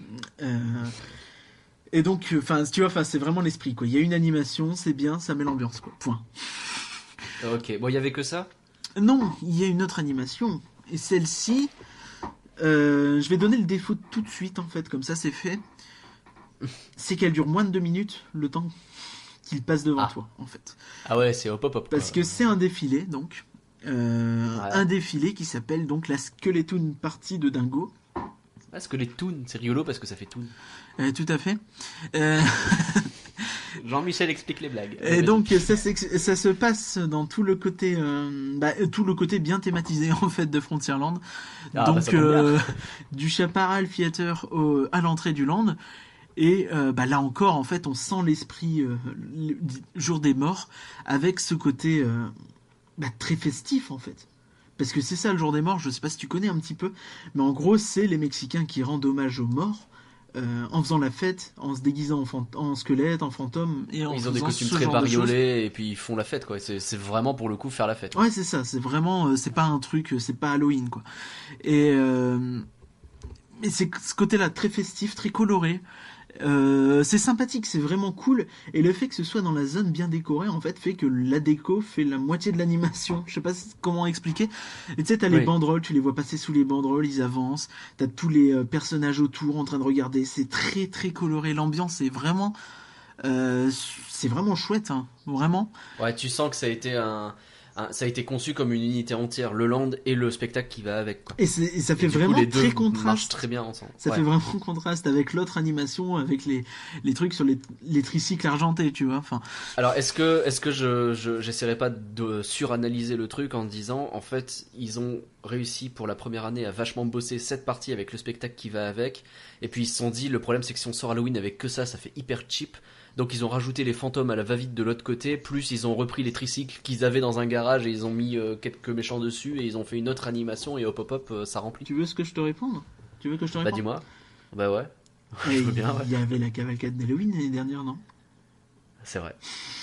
Et donc, enfin, tu vois, c'est vraiment l'esprit, quoi. Il y a une animation, c'est bien, ça met l'ambiance, quoi. Point. Ok, bon, il y avait que ça. Non, il y a une autre animation. Et celle-ci, Je vais donner le défaut tout de suite, en fait, comme ça c'est fait. C'est qu'elle dure moins de 2 minutes, le temps qu'il passe devant toi, en fait. Ah ouais, c'est hop hop hop. Parce que c'est un défilé, donc. Un défilé qui s'appelle donc la Skeleton Party de Dingo. Parce que les toons, c'est rigolo parce que ça fait toon. Tout à fait. Jean-Michel explique les blagues. Et donc ça se passe dans tout le côté bien thématisé en fait de Frontierland. Donc du Chaparral Theater à l'entrée du land. Et là encore en fait on sent l'esprit jour des morts avec ce côté très festif en fait. Parce que c'est ça le jour des morts, je sais pas si tu connais un petit peu, mais en gros c'est les Mexicains qui rendent hommage aux morts en faisant la fête, en se déguisant en squelette, en fantôme et en ils ont des costumes très bariolés et puis ils font la fête quoi. C'est vraiment pour le coup faire la fête. Ouais c'est ça, c'est vraiment c'est pas un truc, c'est pas Halloween quoi. Et c'est ce côté-là très festif, très coloré. C'est sympathique, c'est vraiment cool, et le fait que ce soit dans la zone bien décorée en fait fait que la déco fait la moitié de l'animation. Je sais pas comment expliquer. Et tu sais, t'as les banderoles, tu les vois passer sous les banderoles, ils avancent, t'as tous les personnages autour en train de regarder, c'est très très coloré, l'ambiance est vraiment chouette, hein, vraiment. Ouais, tu sens que ça a été conçu comme une unité entière, le land et le spectacle qui va avec quoi. Et ça fait vraiment les deux très contraste. Marchent très bien ensemble. Ça fait vraiment contraste avec l'autre animation, avec les trucs sur les tricycles argentés, tu vois. Enfin. Alors est-ce que j'essaierai pas de suranalyser le truc en disant en fait ils ont réussi pour la première année à vachement bosser cette partie avec le spectacle qui va avec, et puis ils se sont dit le problème c'est que si on sort Halloween avec que ça fait hyper cheap. Donc ils ont rajouté les fantômes à la va-vite de l'autre côté, plus ils ont repris les tricycles qu'ils avaient dans un garage et ils ont mis quelques méchants dessus et ils ont fait une autre animation et hop hop hop ça remplit. Tu veux que je te réponde? Bah dis-moi. Bah ouais. Je veux bien. Il y avait la cavalcade d'Halloween l'année dernière, non? C'est vrai.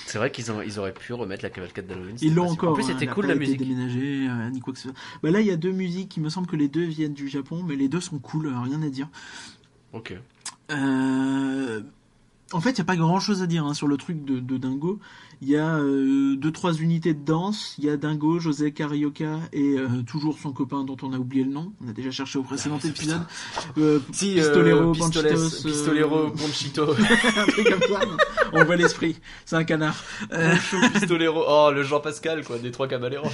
C'est vrai qu'ils auraient pu remettre la cavalcade d'Halloween. Ils l'ont encore. En plus c'était cool la musique. Déménagé, ni quoi que ce soit. Bah là il y a 2 musiques, il me semble que les 2 viennent du Japon, mais les 2 sont cool, rien à dire. Ok. En fait, il n'y a pas grand-chose à dire hein, sur le truc de Dingo. Il y a 2-3 unités de danse. Il y a Dingo, José Carioca et toujours son copain dont on a oublié le nom. On a déjà cherché au précédent épisode. Pistolero, Ponchito. Un truc comme ça. On voit l'esprit. C'est un canard. Pistolero. Oh, le Jean Pascal, quoi, des 3 Caballeros.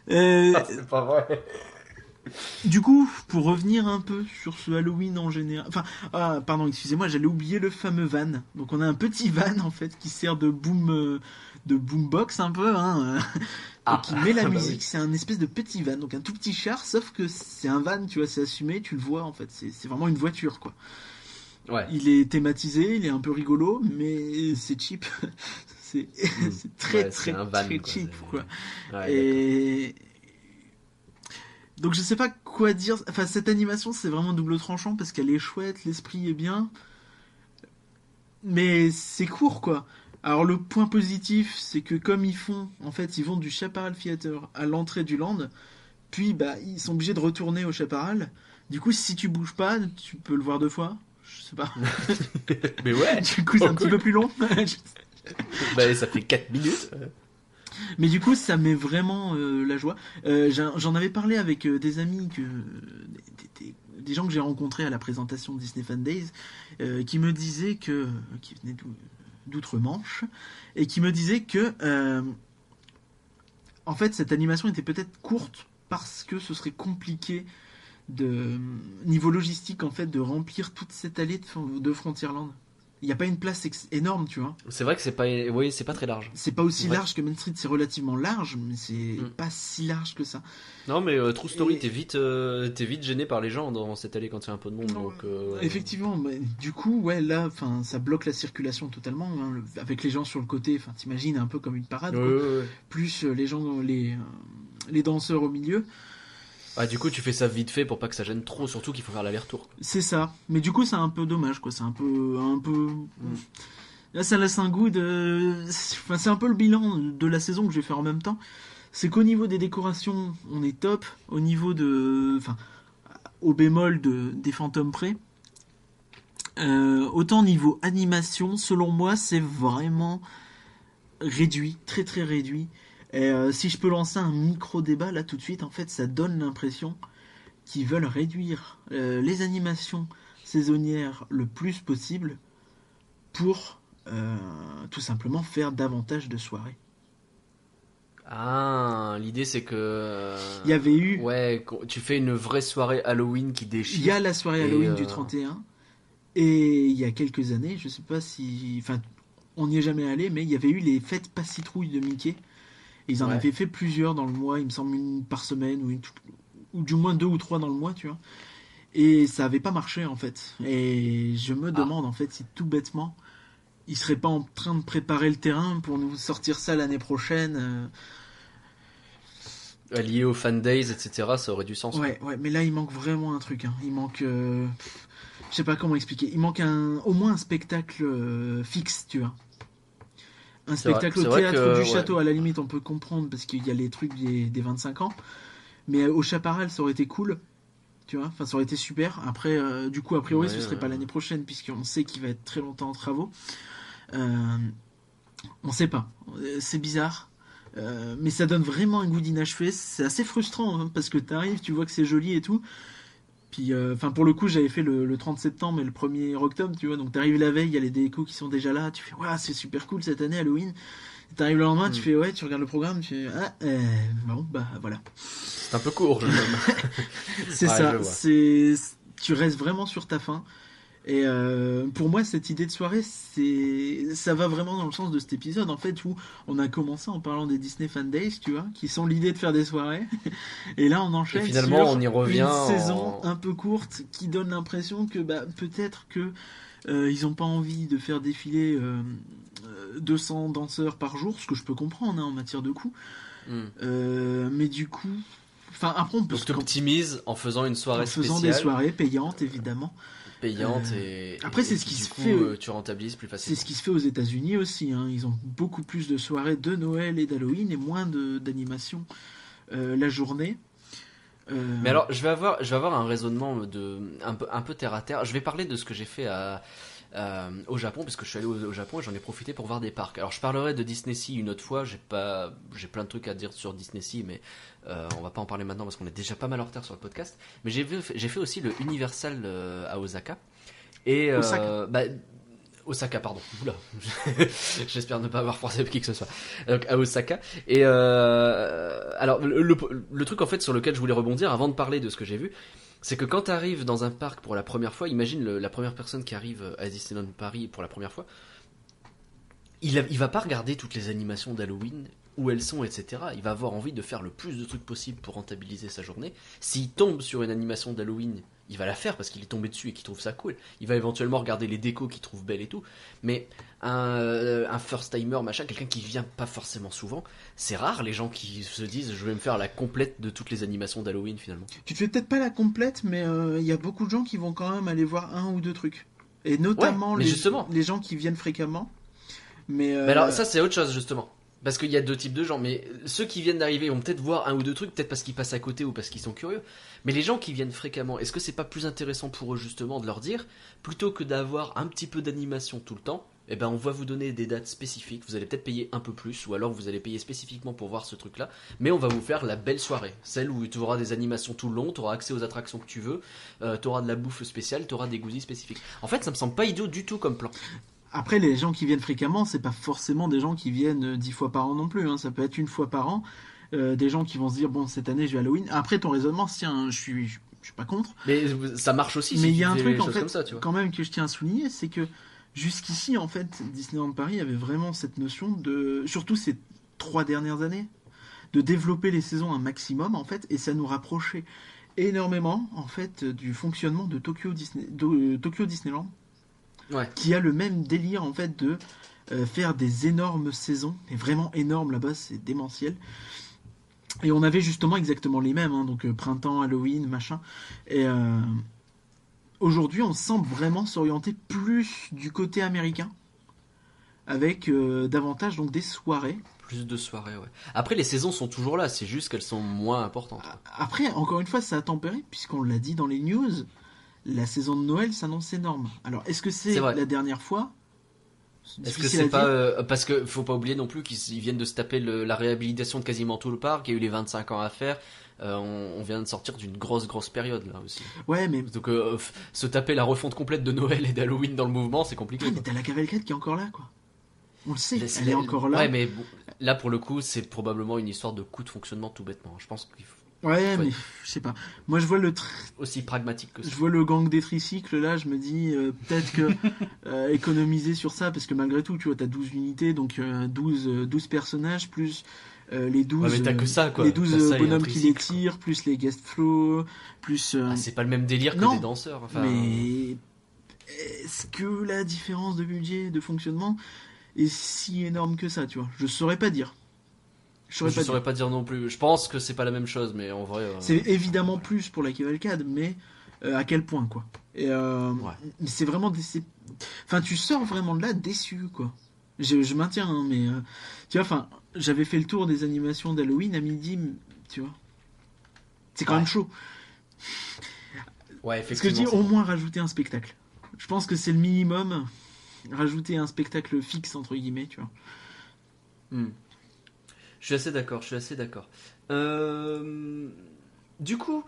C'est pas vrai. Du coup, pour revenir un peu sur ce Halloween en général, excusez-moi, j'allais oublier le fameux van. Donc on a un petit van en fait qui sert de boombox un peu, hein, qui met la musique. Oui. C'est un espèce de petit van, donc un tout petit char, sauf que c'est un van, tu vois, c'est assumé, tu le vois en fait, c'est vraiment une voiture quoi. Ouais. Il est thématisé, il est un peu rigolo, mais c'est cheap. c'est très cheap quoi. Ouais, et donc je sais pas quoi dire. Enfin, cette animation c'est vraiment double tranchant parce qu'elle est chouette, l'esprit est bien, mais c'est court quoi. Alors le point positif c'est que comme ils vont du Chaparral Theater à l'entrée du land, puis ils sont obligés de retourner au Chaparral. Du coup si tu bouges pas, tu peux le voir 2 fois. Je sais pas. Mais ouais. Du coup c'est un petit peu plus long. Ça fait 4 minutes. Mais du coup, ça met vraiment la joie. J'en avais parlé avec des amis, des gens que j'ai rencontrés à la présentation de Disney Fan Days, qui me disaient qui venaient d'outre-Manche, et qui me disaient que, en fait, cette animation était peut-être courte parce que ce serait compliqué niveau logistique en fait de remplir toute cette allée de Frontierland. Il n'y a pas une place énorme, tu vois. C'est vrai que c'est pas très large. C'est pas aussi large que Main Street, c'est relativement large, mais c'est pas si large que ça. Non, mais True Story, t'es vite gêné par les gens dans cette allée quand il y a un peu de monde. Donc, effectivement, du coup, là, ça bloque la circulation totalement, hein, avec les gens sur le côté. Enfin, t'imagines un peu comme une parade, quoi. Plus les gens, les danseurs au milieu. Ah, du coup, tu fais ça vite fait pour pas que ça gêne trop, surtout qu'il faut faire l'aller-retour. C'est ça. Mais du coup, c'est un peu dommage, quoi. C'est un peu. Là, ça laisse un goût de. Enfin, c'est un peu le bilan de la saison que je vais faire en même temps. C'est qu'au niveau des décorations, on est top. Au niveau de. Enfin, au bémol des fantômes près. Autant niveau animation, selon moi, c'est vraiment réduit. Très, très réduit. Et si je peux lancer un micro-débat là tout de suite, en fait, ça donne l'impression qui veulent réduire les animations saisonnières le plus possible pour tout simplement faire davantage de soirées. Ah, l'idée c'est que Il y avait eu... ouais, tu fais une vraie soirée Halloween qui Il déchire. y a la soirée Et, Halloween du 31, et il y a quelques années, je sais pas si... Enfin, on n'y est jamais allé, mais il y avait eu les fêtes pas citrouilles de Mickey. Et ils en Ouais. avaient fait plusieurs dans le mois, il me semble une par semaine, ou du moins 2 ou 3 dans le mois, tu vois. Et ça avait pas marché, en fait. Et je me demande, en fait, si tout bêtement, ils seraient pas en train de préparer le terrain pour nous sortir ça l'année prochaine. Lié aux fan days, etc., ça aurait du sens. Ouais, mais là, il manque vraiment un truc. Hein. Il manque... je sais pas comment expliquer. Il manque au moins un spectacle fixe, tu vois. Un C'est vrai. spectacle C'est au vrai théâtre que, du ouais. château, à la limite, on peut comprendre, parce qu'il y a les trucs des 25 ans. Mais au Chaparral, ça aurait été cool. Tu vois, enfin, ça aurait été super. Après, du coup, a priori, Ouais, ce serait pas ouais. l'année prochaine, puisqu'on sait qu'il va être très longtemps en travaux. On sait pas. C'est bizarre. Mais ça donne vraiment un goût d'inachevé. C'est assez frustrant, hein, parce que t'arrives, tu vois que c'est joli et tout. Puis, pour le coup, j'avais fait le 30 septembre et le 1er octobre, tu vois. Donc, t'arrives la veille, il y a les décos qui sont déjà là. Tu fais, ouais, c'est super cool cette année, Halloween. T'arrives le lendemain, tu fais, ouais, tu regardes le programme, tu fais, bon, bah voilà. C'est un peu court, je trouve. C'est Ouais, ça. je vois. Tu restes vraiment sur ta faim. Et pour moi, cette idée de soirée, ça va vraiment dans le sens de cet épisode, en fait, où on a commencé en parlant des Disney Fan Days, tu vois, qui sont l'idée de faire des soirées. Et là, on enchaîne Et finalement, sur on y revient une saison en- un peu courte qui donne l'impression que peut-être que ils n'ont pas envie de faire défiler 200 danseurs par jour, ce que je peux comprendre hein, en matière de coût. Hmm. Mais du coup, après on peut Donc t'optimises en faisant une soirée en faisant spéciale, des soirées payantes, évidemment. payante et Après, c'est et ce qui du se coup, fait. tu rentabilises plus C'est facilement. ce qui se fait aux États-Unis aussi. Hein. Ils ont beaucoup plus de soirées de Noël et d'Halloween et moins d'animation la journée. Mais alors, je vais avoir un raisonnement un peu terre à terre. Je vais parler de ce que j'ai fait au Japon, parce que je suis allé au Japon et j'en ai profité pour voir des parcs. Alors, je parlerai de Disney Sea une autre fois. J'ai plein de trucs à dire sur Disney Sea, mais on va pas en parler maintenant parce qu'on est déjà pas mal en retard sur le podcast. Mais j'ai fait aussi le Universal à Osaka. Et Osaka, pardon. Oula. J'espère ne pas avoir forcé qui que ce soit. Donc, à Osaka. Et alors, le truc en fait sur lequel je voulais rebondir avant de parler de ce que j'ai vu, c'est que quand tu arrives dans un parc pour la première fois, imagine la première personne qui arrive à Disneyland Paris pour la première fois, il va pas regarder toutes les animations d'Halloween, où elles sont, etc. Il va avoir envie de faire le plus de trucs possible pour rentabiliser sa journée. S'il tombe sur une animation d'Halloween, il va la faire parce qu'il est tombé dessus et qu'il trouve ça cool. Il va éventuellement regarder les décos qu'il trouve belles et tout. Mais un first timer, machin, quelqu'un qui vient pas forcément souvent, c'est rare les gens qui se disent je vais me faire la complète de toutes les animations d'Halloween finalement. Tu te fais peut-être pas la complète, mais il y a beaucoup de gens qui vont quand même aller voir un ou deux trucs. Et notamment Ouais, mais justement. les gens qui viennent fréquemment. Mais alors ça c'est autre chose justement. Parce qu'il y a deux types de gens, mais ceux qui viennent d'arriver vont peut-être voir un ou deux trucs, peut-être parce qu'ils passent à côté ou parce qu'ils sont curieux. Mais les gens qui viennent fréquemment, est-ce que c'est pas plus intéressant pour eux justement de leur dire, plutôt que d'avoir un petit peu d'animation tout le temps, eh ben on va vous donner des dates spécifiques, vous allez peut-être payer un peu plus, ou alors vous allez payer spécifiquement pour voir ce truc-là, mais on va vous faire la belle soirée, celle où tu auras des animations tout le long, tu auras accès aux attractions que tu veux, tu auras de la bouffe spéciale, tu auras des goodies spécifiques. En fait, ça me semble pas idiot du tout comme plan. après, les gens qui viennent fréquemment, c'est pas forcément des gens qui viennent 10 fois par an non plus. Hein. Ça peut être une fois par an. Des gens qui vont se dire, bon, cette année, je vais Halloween. Après, ton raisonnement, tiens, je suis pas contre. Mais ça marche aussi Mais si il y tu a un fais truc, les en choses fait, comme ça, tu vois. quand même, que je tiens à souligner, c'est que jusqu'ici, en fait, Disneyland Paris avait vraiment cette notion de, surtout ces 3 dernières années, de développer les saisons un maximum, en fait, et ça nous rapprochait énormément, en fait, du fonctionnement de Tokyo Disneyland, Ouais. qui a le même délire, en fait, de faire des énormes saisons, et vraiment énormes là-bas, c'est démentiel. Et on avait justement exactement les mêmes, hein, donc printemps, Halloween, machin. Et aujourd'hui, on semble vraiment s'orienter plus du côté américain, avec davantage donc des soirées. Plus de soirées, ouais. Après, les saisons sont toujours là, c'est juste qu'elles sont moins importantes. Après, encore une fois, ça a tempéré, puisqu'on l'a dit dans les news, la saison de Noël s'annonce énorme. Alors, est-ce que c'est C'est vrai. la dernière fois ? Est-ce que difficile c'est à dire. pas parce que faut pas oublier non plus qu'ils viennent de se taper la réhabilitation de quasiment tout le parc, il y a eu les 25 ans à faire. On vient de sortir d'une grosse période là aussi. Ouais, mais Donc se taper la refonte complète de Noël et d'Halloween dans le mouvement, c'est compliqué. mais t'as la cavalcade qui est encore là, quoi. On le sait, Là, elle est encore là. Ouais, mais bon, là pour le coup, c'est probablement une histoire de coût de fonctionnement tout bêtement. Je pense qu'il faut Ouais, faut mais être je sais pas. Moi, je vois aussi pragmatique que ça. je vois le gang des tricycles là, je me dis peut-être que économiser sur ça, parce que malgré tout, tu vois, t'as 12 unités, donc 12 personnages, plus les 12, Ouais, mais t'as que ça, quoi. les T'as 12 ça et un bonhommes qui les tricycle, tirent, plus les guest flow, plus... Ah, c'est pas le même délire que non, des danseurs. Enfin, mais est-ce que la différence de budget, de fonctionnement est si énorme que ça, tu vois? Je saurais pas dire. Je saurais je pas saurais dire. pas dire non plus. Je pense que c'est pas la même chose, mais en vrai. C'est évidemment plus pour la cavalcade, mais à quel point, quoi. Et Ouais. mais c'est vraiment enfin, tu sors vraiment de là déçu, quoi. Je maintiens, hein, mais tu vois, enfin, j'avais fait le tour des animations d'Halloween à midi, tu vois. C'est quand Ouais. même chaud. Ouais, Ce que je dis, effectivement. au moins rajouter un spectacle. Je pense que c'est le minimum. Rajouter un spectacle fixe, entre guillemets, tu vois. Hmm. Je suis assez d'accord. Du coup,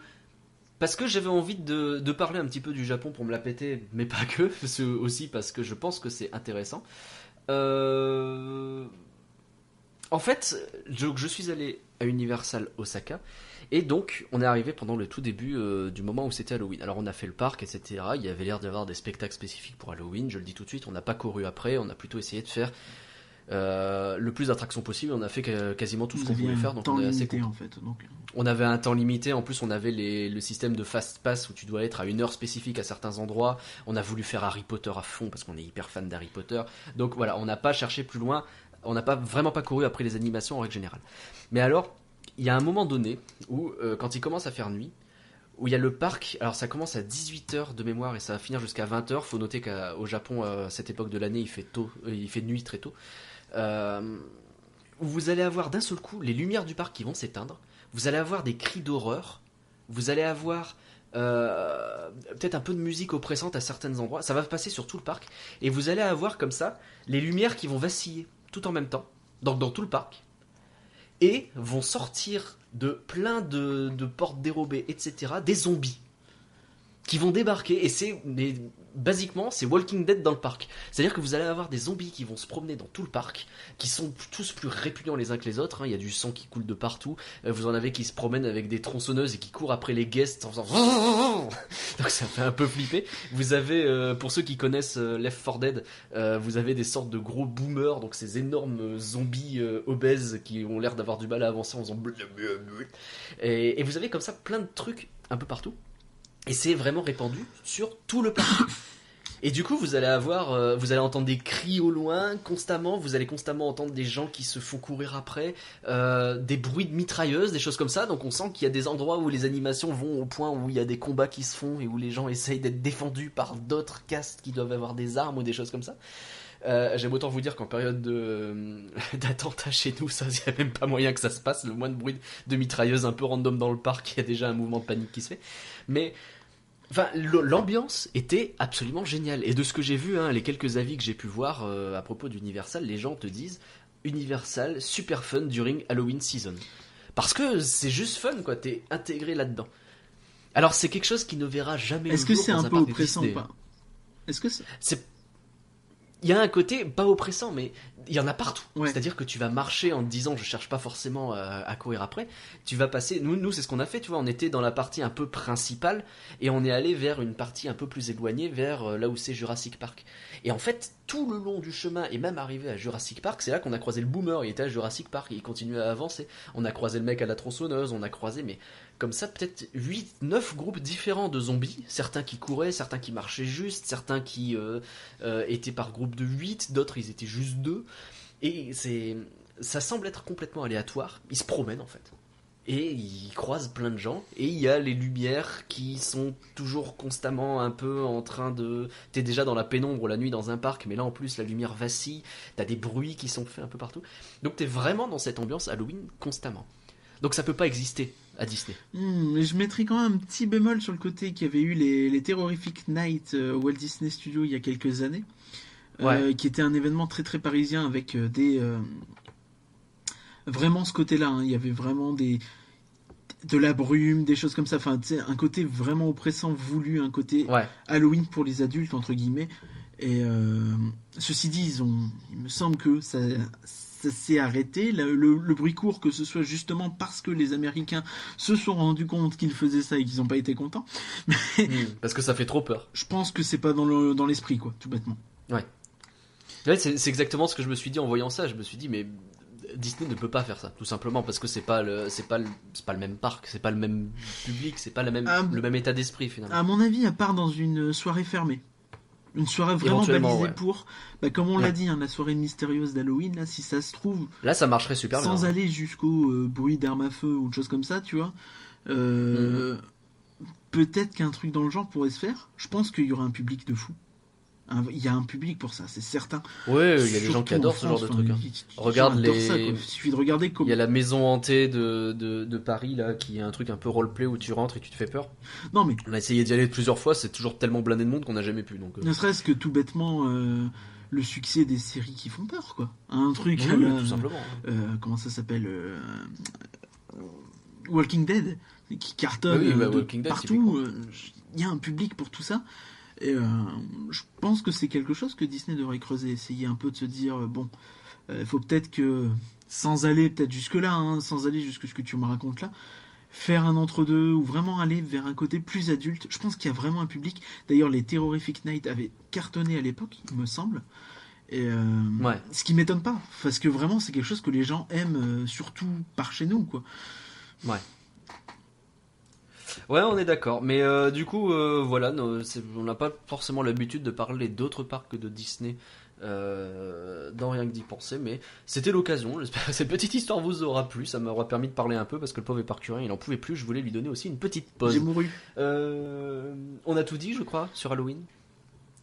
parce que j'avais envie de parler un petit peu du Japon pour me la péter, mais pas que, c'est aussi parce que je pense que c'est intéressant. Euh, En fait, je suis allé à Universal Osaka et donc on est arrivé pendant le tout début du moment où c'était Halloween. Alors on a fait le parc, etc. Il y avait l'air d'avoir des spectacles spécifiques pour Halloween, je le dis tout de suite, on n'a pas couru après, on a plutôt essayé de faire le plus d'attractions possible, on a fait quasiment tout ce Vous qu'on aviez voulait un faire, donc temps on est assez limité, content. en fait. Donc, On avait un temps limité, en plus on avait le système de fast pass où tu dois être à une heure spécifique à certains endroits. On a voulu faire Harry Potter à fond parce qu'on est hyper fan d'Harry Potter. Donc voilà, on n'a pas cherché plus loin, on n'a pas vraiment pas couru après les animations en règle générale. Mais alors, il y a un moment donné où quand il commence à faire nuit, où il y a le parc, alors ça commence à 18h de mémoire et ça va finir jusqu'à 20h. Faut noter qu'au Japon, à cette époque de l'année, il fait nuit très tôt. Euh, où vous allez avoir d'un seul coup les lumières du parc qui vont s'éteindre, vous allez avoir des cris d'horreur, vous allez avoir peut-être un peu de musique oppressante à certains endroits, ça va passer sur tout le parc, et vous allez avoir comme ça les lumières qui vont vaciller tout en même temps, donc dans tout le parc, et vont sortir de plein de portes dérobées, etc., des zombies qui vont débarquer, et basiquement c'est Walking Dead dans le parc. C'est-à-dire que vous allez avoir des zombies qui vont se promener dans tout le parc, qui sont tous plus répugnants les uns que les autres, hein. Il y a du sang qui coule de partout, vous en avez qui se promènent avec des tronçonneuses et qui courent après les guests en faisant donc ça fait un peu flipper. Vous avez, pour ceux qui connaissent Left 4 Dead, vous avez des sortes de gros boomers, donc ces énormes zombies obèses qui ont l'air d'avoir du mal à avancer en faisant blablabla. Et vous avez comme ça plein de trucs un peu partout. Et c'est vraiment répandu sur tout le parc. Et du coup, vous allez entendre des cris au loin constamment. Vous allez constamment entendre des gens qui se font courir après, des bruits de mitrailleuses, des choses comme ça. Donc on sent qu'il y a des endroits où les animations vont au point où il y a des combats qui se font et où les gens essayent d'être défendus par d'autres castes qui doivent avoir des armes ou des choses comme ça. J'aime autant vous dire qu'en période d'attentat chez nous, ça, y a même pas moyen que ça se passe. Le moins de bruit de mitrailleuse un peu random dans le parc, il y a déjà un mouvement de panique qui se fait. Mais enfin, l'ambiance était absolument géniale. Et de ce que j'ai vu, hein, les quelques avis que j'ai pu voir à propos d'Universal, les gens te disent Universal, super fun during Halloween season. Parce que c'est juste fun, quoi. T'es intégré là-dedans. Alors c'est quelque chose qui ne verra jamais le est-ce que jour c'est dans un un peu parc oppressant ou Disney. pas? Est-ce que c'est... Il y a un côté pas oppressant, mais il y en a partout. Ouais. C'est-à-dire que tu vas marcher en te disant je cherche pas forcément à courir après. Tu vas passer. Nous c'est ce qu'on a fait. Tu vois, on était dans la partie un peu principale et on est allé vers une partie un peu plus éloignée, vers là où c'est Jurassic Park. Et en fait, tout le long du chemin et même arrivé à Jurassic Park, c'est là qu'on a croisé le boomer. Il était à Jurassic Park, il continuait à avancer. On a croisé le mec à la tronçonneuse, on a croisé mais comme ça peut-être 8-9 groupes différents de zombies, certains qui couraient, certains qui marchaient juste, certains qui étaient par groupe de 8, d'autres ils étaient juste 2, et ça semble être complètement aléatoire, ils se promènent en fait, et ils croisent plein de gens, et il y a les lumières qui sont toujours constamment un peu en train de... T'es déjà dans la pénombre la nuit dans un parc, mais là en plus la lumière vacille, t'as des bruits qui sont faits un peu partout, donc t'es vraiment dans cette ambiance Halloween constamment. Donc ça peut pas exister à Disney. Mais je mettrais quand même un petit bémol sur le côté qu'il y avait eu les Terrific Night au Walt Disney Studios il y a quelques années. qui était un événement très très parisien avec vraiment ce côté-là. Hein. Il y avait vraiment de la brume, des choses comme ça. Enfin, tu sais, un côté vraiment oppressant, voulu, un côté Halloween pour les adultes, entre guillemets. Et ceci dit, il me semble que ça s'est arrêté. Le bruit court, que ce soit justement parce que les Américains se sont rendus compte qu'ils faisaient ça et qu'ils n'ont pas été contents. Mais parce que ça fait trop peur. Je pense que c'est pas dans l'esprit, quoi, tout bêtement. Ouais, c'est exactement ce que je me suis dit en voyant ça. Je me suis dit, mais Disney ne peut pas faire ça, tout simplement parce que c'est pas le même parc, c'est pas le même public, c'est pas le même état d'esprit finalement. À mon avis, à part dans une soirée fermée. Une soirée vraiment balisée pour, comme on l'a dit, hein, la soirée mystérieuse d'Halloween, là, si ça se trouve. Là, ça marcherait super bien. Sans aller jusqu'au bruit d'armes à feu ou de choses comme ça, tu vois. Peut-être qu'un truc dans le genre pourrait se faire. Je pense qu'il y aura un public de fou. Il y a un public pour ça, c'est certain. Ouais, il y a des gens qui adorent ce genre de truc. Hein. Regarde ça, il suffit de regarder comment. Il y a la maison hantée de Paris là, qui est un truc un peu roleplay où tu rentres et tu te fais peur. Non mais. On a essayé d'y aller plusieurs fois, c'est toujours tellement blindé de monde qu'on n'a jamais pu. Donc. Ne serait-ce que tout bêtement le succès des séries qui font peur, quoi. Un truc. Oui, tout simplement. Comment ça s'appelle Walking Dead qui cartonne Walking Dead, partout. Il y a un public pour tout ça. Et je pense que c'est quelque chose que Disney devrait creuser, essayer un peu de se dire faut peut-être que sans aller peut-être jusque là, hein, sans aller jusque ce que tu me racontes là, faire un entre-deux ou vraiment aller vers un côté plus adulte. Je pense qu'il y a vraiment un public. D'ailleurs, les Terrific Night avaient cartonné à l'époque, il me semble. Et ce qui m'étonne pas, parce que vraiment c'est quelque chose que les gens aiment, surtout par chez nous, quoi. Ouais, on est d'accord. Mais du coup, voilà, on n'a pas forcément l'habitude de parler d'autres parcs que de Disney dans Rien que d'y penser, mais c'était l'occasion. J'espère que cette petite histoire vous aura plu. Ça m'aura permis de parler un peu parce que le pauvre éparcurien, il en pouvait plus. Je voulais lui donner aussi une petite pause. J'ai mouru. On a tout dit, je crois, sur Halloween.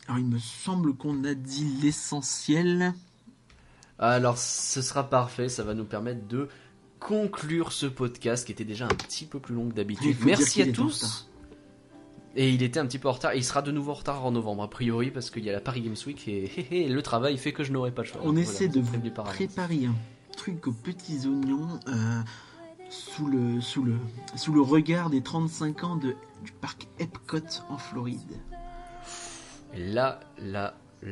Alors, il me semble qu'on a dit l'essentiel. Alors, ce sera parfait. Ça va nous permettre de conclure ce podcast qui était déjà un petit peu plus long que d'habitude. Merci à tous. Et il était un petit peu en retard. Et il sera de nouveau en retard en novembre, a priori, parce qu'il y a la Paris Games Week et le travail fait que je n'aurai pas le choix. On essaie de vous préparer un truc aux petits oignons sous le regard des 35 ans du parc Epcot en Floride. Et là,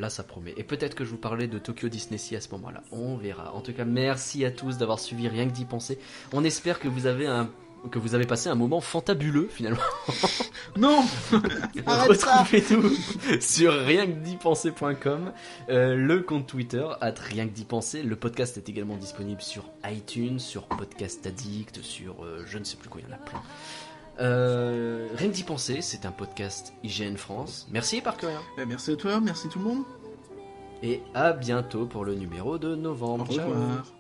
ça promet. Et peut-être que je vous parlais de Tokyo Disney Sea à ce moment-là. On verra. En tout cas, merci à tous d'avoir suivi Rien que d'y penser. On espère que vous avez passé un moment fantabuleux, finalement. Non. Retrouvez-nous sur rienquedipenser.com, le compte Twitter @rienquedipenser. Le podcast est également disponible sur iTunes, sur Podcast Addict, sur je ne sais plus quoi, il y en a plein. Rien que d'y penser, c'est un podcast IGN France. Merci Éparcurien. Merci à toi, merci tout le monde. Et à bientôt pour le numéro de novembre. Au revoir. Ciao.